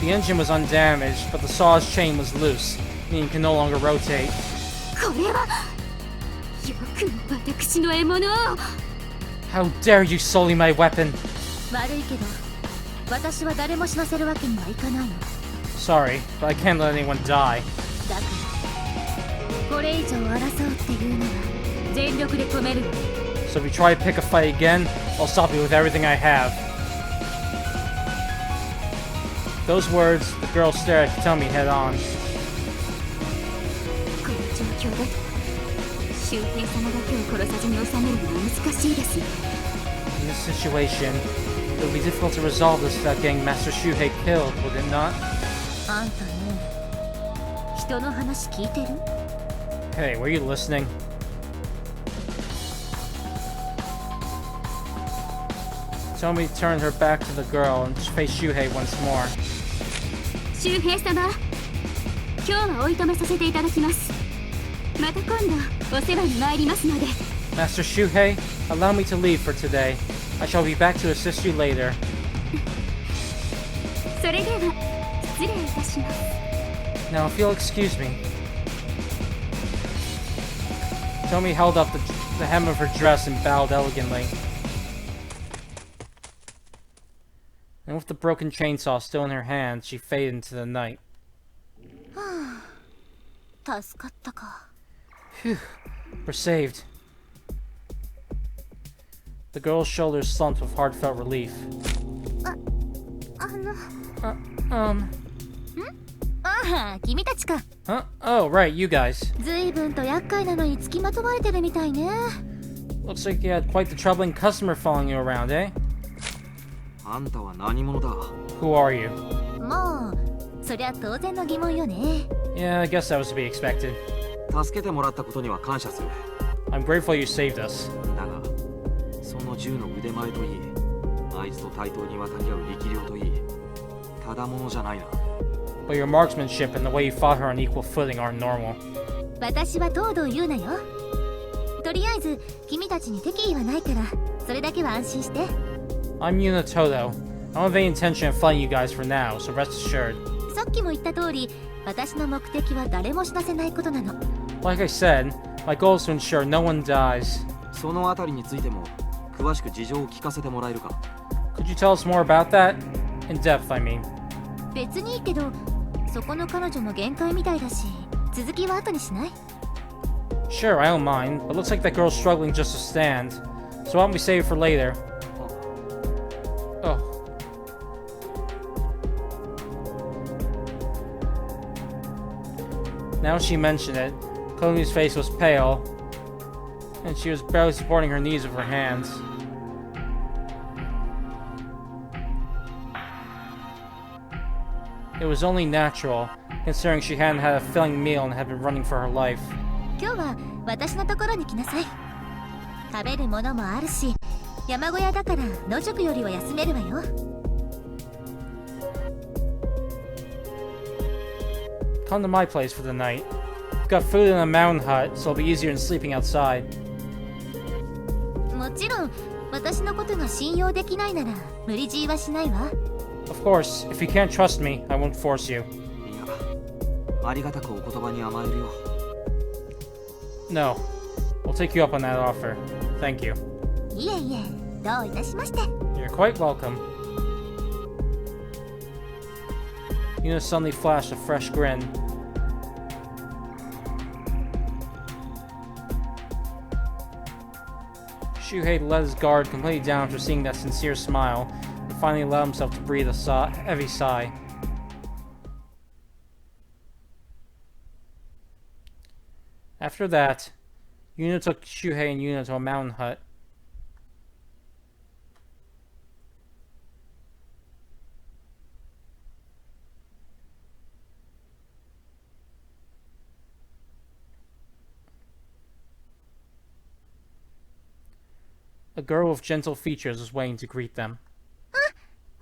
The engine was undamaged, but the saw's chain was loose, meaning it could no longer rotate. これはよくも私の獲物を。 How dare you sully my weapon! 悪いけど、私は誰も死なせるわけにはいかないの。 Sorry, but I can't let anyone die. だからこれ以上争うっていうなら全力で止めるわ。 So if you try to pick a fight again, I'll stop you with everything I have. Those words, the girl stared at Hitomi head on. この状況だと周平様だけを殺さずに収めるのは難しいですね。 In this situation, it would be difficult to resolve this without getting Master Shuhei killed, would it not? あんたね、人の話聞いてる？ Hey, were you listening? Hitomi turned her back to the girl and faced Shuhei once more. 周平様、今日はおいとめさせていただきます。また今度お世話に参りますので。 Master Shuhei, allow me to leave for today. I shall be back to assist you later. それでは失礼いたします。 Now, if you'll excuse me. Tommy held up the hem of her dress and bowed elegantly. And with the broken chainsaw still in her hand, she faded into the night. 助かったか。 Phew, we're saved. The girl's shoulders slumped with heartfelt relief. ああ、君たちか。 Huh? Oh, right, you guys. 随分と厄介なのに付きまとわれてるみたいね。 Looks like you had quite the troubling customer following you around, eh? あんたは何者だ？ Who are you? もう、そりゃ当然の疑問よね。 Yeah, I guess that was to be expected. 助けてもらったことには感謝する。 I'm grateful you saved us. だが、その銃の腕前といい、あいつと対等に渡り合う力量といい、ただものじゃないな。 But your marksmanship and the way you fought her on equal footing aren't normal. 私は東堂言うなよ。とりあえず、君たちに敵意はないから、それだけは安心して。 I'm Yuna Todo. I don't have any intention of fighting you guys for now, so rest assured. さっきも言った通り、私の目的は誰も死なせないことなの。 Like I said, my goal is to ensure no one dies. そのあたりについても、詳しく事情を聞かせてもらえるか？ Could you tell us more about that? In depth, I mean. 別にいいけど、そこの彼女も限界みたいだし、続きは後にしない？ Sure, I don't mind, but looks like that girl's struggling just to stand. So why don't we save it for later? Oh. Now she mentioned it, Komi's face was pale, and she was barely supporting her knees with her hands. It was only natural, considering she hadn't had a filling meal and had been running for her life. 今日は私のところに来なさい。食べるものもあるし、山小屋だから野宿よりは休めるわよ。Come to my place for the night. We've got food in a mountain hut, so it'll be easier than sleeping outside. もちろん、私のことが信用できないなら無理強いはしないわ。Of course, if you can't trust me, I won't force you. いや、ありがたくお言葉に甘えるよ。No. We'll take you up on that offer. Thank you. いえいえ、どういたしまして。 You're quite welcome. Yuna suddenly flashed a fresh grin. Shuhei let his guard completely down after seeing that sincere smile, and finally allowed himself to breathe a heavy sigh. After that, Yuna took Shuhei and Yuna to a mountain hut. A girl with gentle features was waiting to greet them.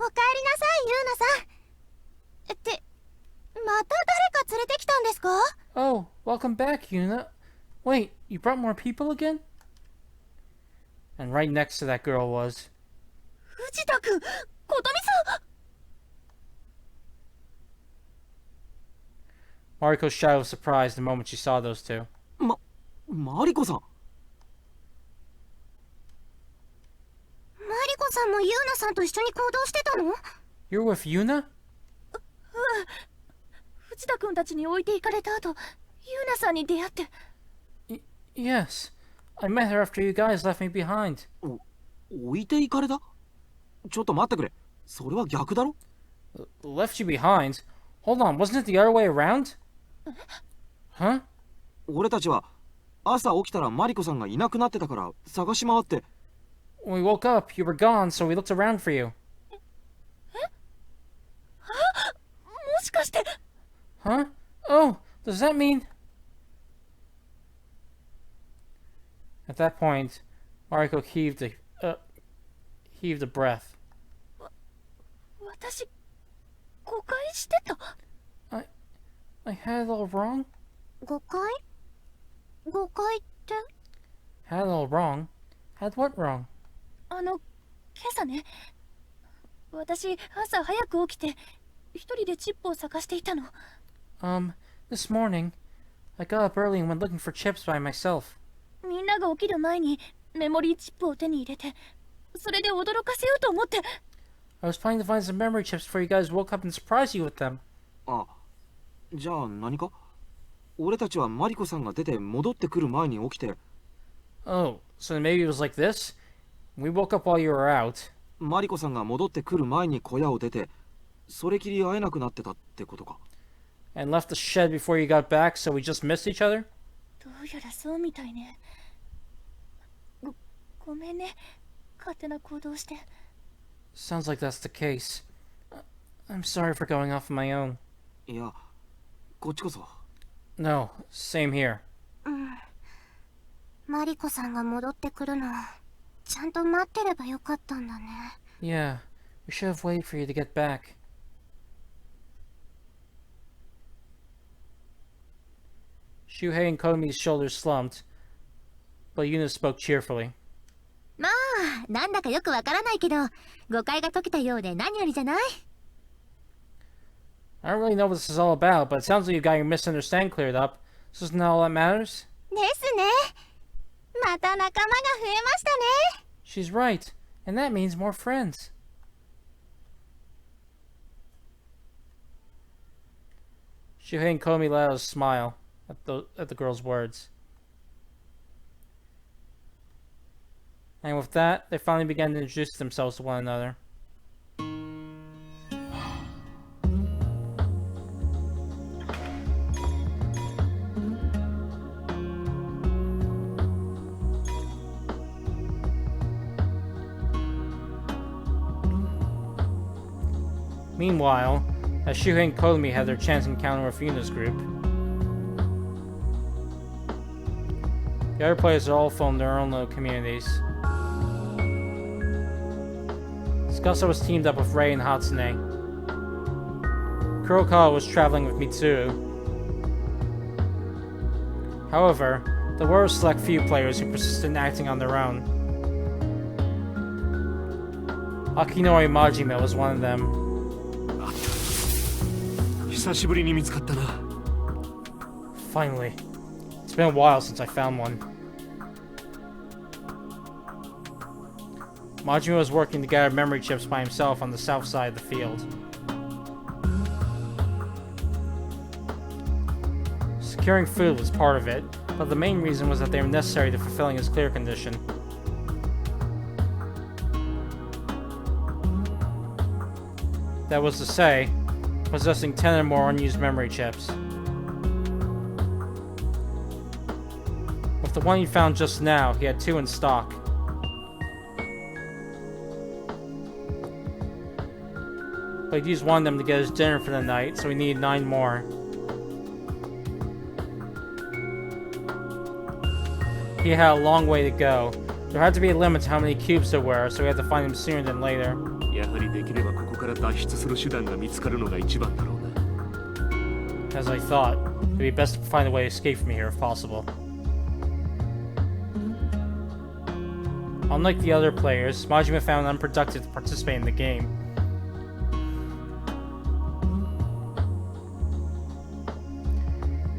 おかえりなさい、ユーナさん。ってまた誰か連れてきたんですか？ Oh, welcome back, Yuna. Wait, you brought more people again? And right next to that girl was... 藤田くん、琴美さん。 Mariko's shadow was surprised the moment she saw those two. マリコさん。マリコさんもユーナさんと一緒に行動してたの？ You're with Yuna? 藤田くんたちに置いていかれた後、ユーナさんに出会って。Yes. I met her after you guys left me behind. 置いていかれた？ちょっと待ってくれ。それは逆だろ？ Left you behind? Hold on, wasn't it the other way around? Huh? 俺たちは朝起きたらマリコさんがいなくなってたから探し回って。When we woke up, you were gone, so we looked around for you. もしかして。 Huh? Oh, does that mean... At that point, Mariko heaved a breath. 私、誤解してた。I had it all wrong? 誤解？誤解って？ Had it all wrong? Had what wrong? 今朝ね、私、朝早く起きて、一人でチップを探していたの。This morning, I got up early and went looking for chips by myself. みんなが起きる前にメモリーチップを手に入れて、それで驚かせようと思って。 I was planning to find some memory chips before you guys woke up and surprise you with them. あ、じゃあ何か？俺たちはマリコさんが出て戻ってくる前に起きて。Oh, so maybe it was like this? We woke up while you were out. マリコさんが戻ってくる前に小屋を出て、それきり会えなくなってたってことか。And left the shed before you got back, so we just missed each other? どうやらそうみたいね。ごめんね、勝手な行動して。 Sounds like that's the case. I'm sorry for going off on my own. いや、こっちこそ。No, same here. マリコさんが戻ってくるの、ちゃんと待ってればよかったんだね。 Yeah, we should have waited for you to get back. Shuhei and Komi's shoulders slumped, but Yuna spoke cheerfully. まあ、なんだかよくわからないけど、誤解が解けたようで何よりじゃない？ I don't really know what this is all about, but it sounds like you got your misunderstanding cleared up. So isn't that all that matters? ですね。また仲間が増えましたね。 She's right, and that means more friends. Shuhei and Komi let out a smile at the girl's words. And with that, they finally began to introduce themselves to one another. Meanwhile, as Shuhei and Komi had their chance encounter with Yuna's group, the other players had all formed their own little communities. Tsukasa was teamed up with Rei and Hatsune. Kurokawa was traveling with Mitsuru. However, there were a select few players who persisted in acting on their own. Akinori Majima was one of them. 久しぶりに見つかったな。 Finally. It's been a while since I found one. Majima was working to gather memory chips by himself on the south side of the field. Securing food was part of it, but the main reason was that they were necessary to fulfilling his clear condition. That was to say, possessing 10 or more unused memory chips. With the one he found just now, he had 2 in stock. But he'd used one of them to get his dinner for the night, so he needed 9 more. He had a long way to go. There had to be a limit to how many cubes there were, so we had to find them sooner than later. やはりできればここから脱出する手段が見つかるのが一番だろうな。 As I thought, it'd be best to find a way to escape from here if possible. Unlike the other players, Majima found it unproductive to participate in the game.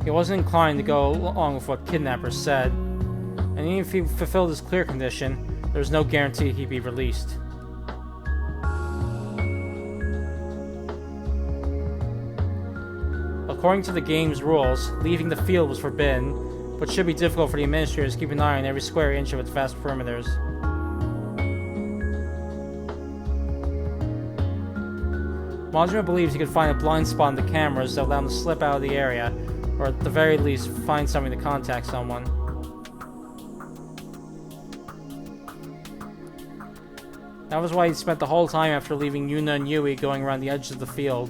He wasn't inclined to go along with what kidnappers said, and even if he fulfilled his clear condition, there was no guarantee he'd be released. According to the game's rules, leaving the field was forbidden, but should be difficult for the administrators to keep an eye on every square inch of its vast perimeters. Majima believes he could find a blind spot in the cameras that allow him to slip out of the area, or at the very least, find something to contact someone. That was why he spent the whole time after leaving Yuna and Yui going around the edges of the field.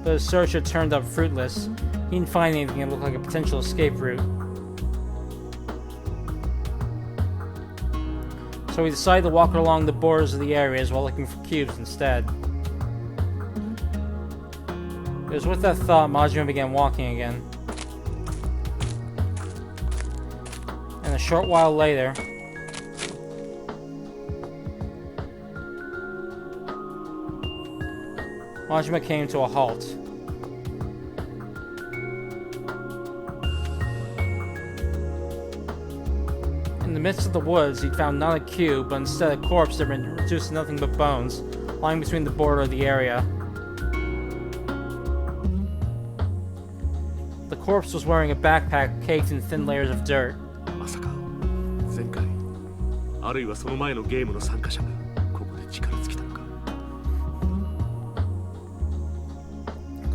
But his search had turned up fruitless. He didn't find anything that looked like a potential escape route. So he decided to walk along the borders of the areas while looking for cubes instead. It was with that thought Majima began walking again. And a short while later, Majima came to a halt. In the midst of the woods, he'd found not a cube, but instead a corpse that had been reduced to nothing but bones, lying between the border of the area. The corpse was wearing a backpack caked in thin layers of dirt. まさか前回あるいはその前のゲームの参加者がここで力尽きたのか。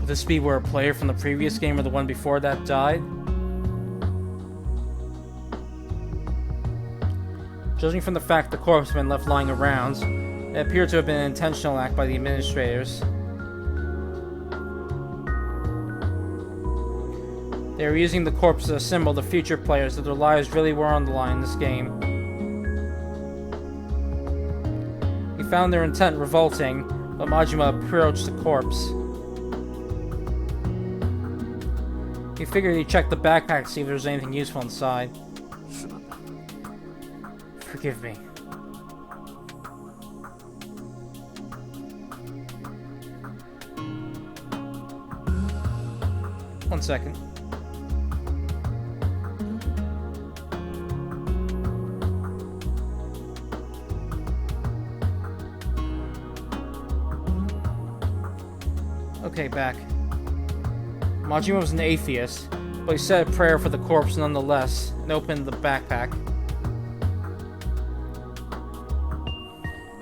Could this be where a player from the previous game or the one before that died? Judging from the fact the corpse had been left lying around, it appeared to have been an intentional act by the administrators. They were using the corpse as a symbol to future players that their lives really were on the line in this game. He found their intent revolting, but Majima approached the corpse. He figured he'd check the backpack to see if there was anything useful inside. すまんな。 Forgive me. One second. Okay, back. Majima was an atheist, but he said a prayer for the corpse nonetheless and opened the backpack.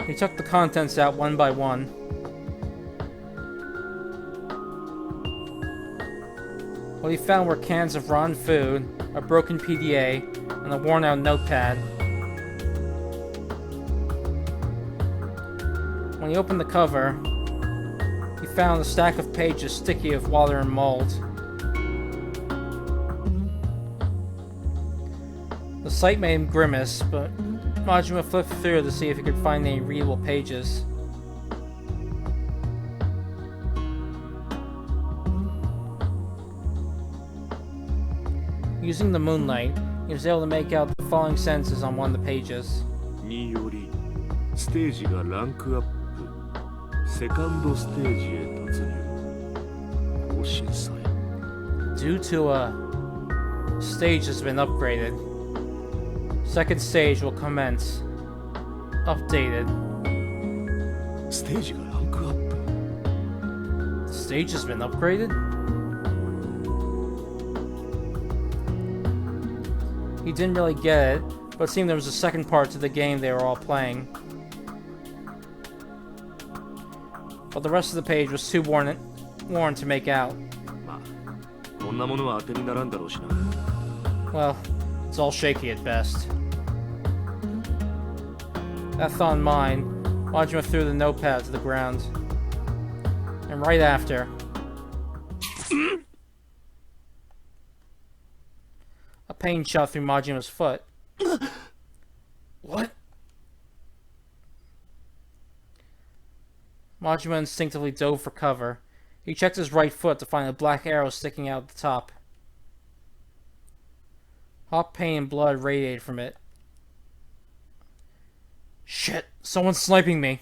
He took the contents out one by one. What he found were cans of rotten food, a broken PDA, and a worn-out notepad. When he opened the cover, he found a stack of pages sticky with water and mold. The sight made him grimace, but Majima flipped through to see if he could find any readable pages. Using the moonlight, he was able to make out the following sentences on one of the pages. によりステージがランクアップ、セカンドステージへ突入、更新され。 Due to a stage has been upgraded, second stage will commence. Updated. ステージがランクアップ。 The stage has been upgraded? He didn't really get it, but it seemed there was a second part to the game they were all playing. But the rest of the page was too worn to make out. まあ、こんなものは当てにならんだろうしな。 Well, it's all shaky at best. That thought in mind, Majima threw the notepad to the ground. And right after, a pain shot through Majima's foot. What? Majima instinctively dove for cover. He checked his right foot to find a black arrow sticking out the top. Hot pain and blood radiated from it. Shit, someone's sniping me.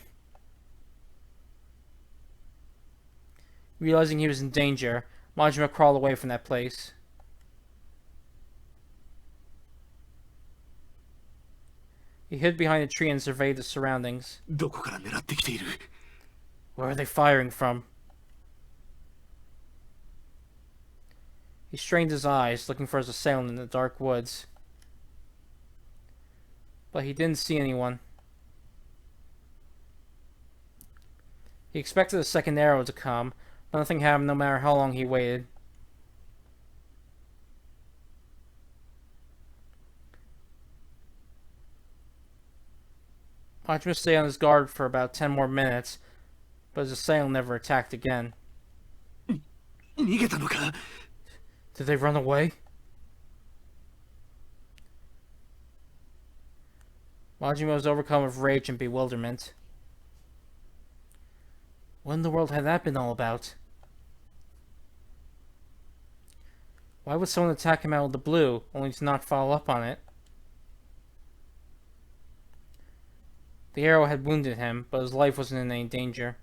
Realizing he was in danger, Majima crawled away from that place. He hid behind a tree and surveyed the surroundings. どこから狙ってきている？ Where are they firing from? He strained his eyes, looking for his assailant in the dark woods. But he didn't see anyone. He expected a second arrow to come, but nothing happened no matter how long he waited. Majima stayed on his guard for about 10 more minutes, but his assailant never attacked again. 逃げたのか？ Did they run away? Majima was overcome with rage and bewilderment. What in the world had that been all about? Why would someone attack him out of the blue, only to not follow up on it? The arrow had wounded him, but his life wasn't in any danger.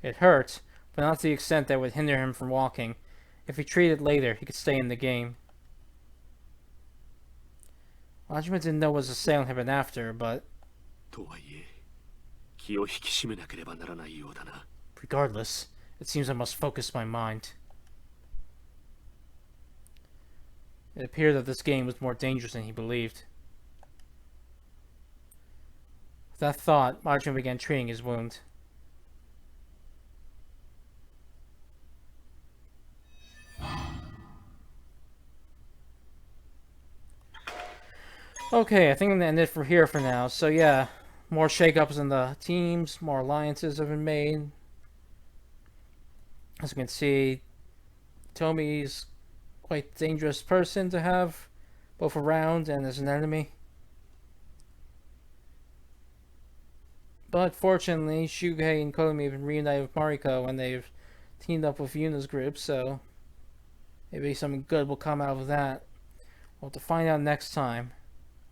It hurt, but not to the extent that would hinder him from walking. If he treated later, he could stay in the game. Majima didn't know what was assailing him after, but とはいえ気を引き締めなければならないようだな。 regardless, it seems I must focus my mind. It appeared that this game was more dangerous than he believed. With that thought, Majima began treating his wound. Okay, I think I'm gonna end it for here for now. So yeah, more shakeups in the teams, more alliances have been made. As you can see, Tomi's quite a dangerous person to have both around and as an enemy. But fortunately, Shuhei and Komi have been reunited with Mariko and they've teamed up with Yuna's group, so maybe something good will come out of that. We'll have to find out next time.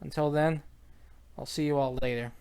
Until then, I'll see you all later.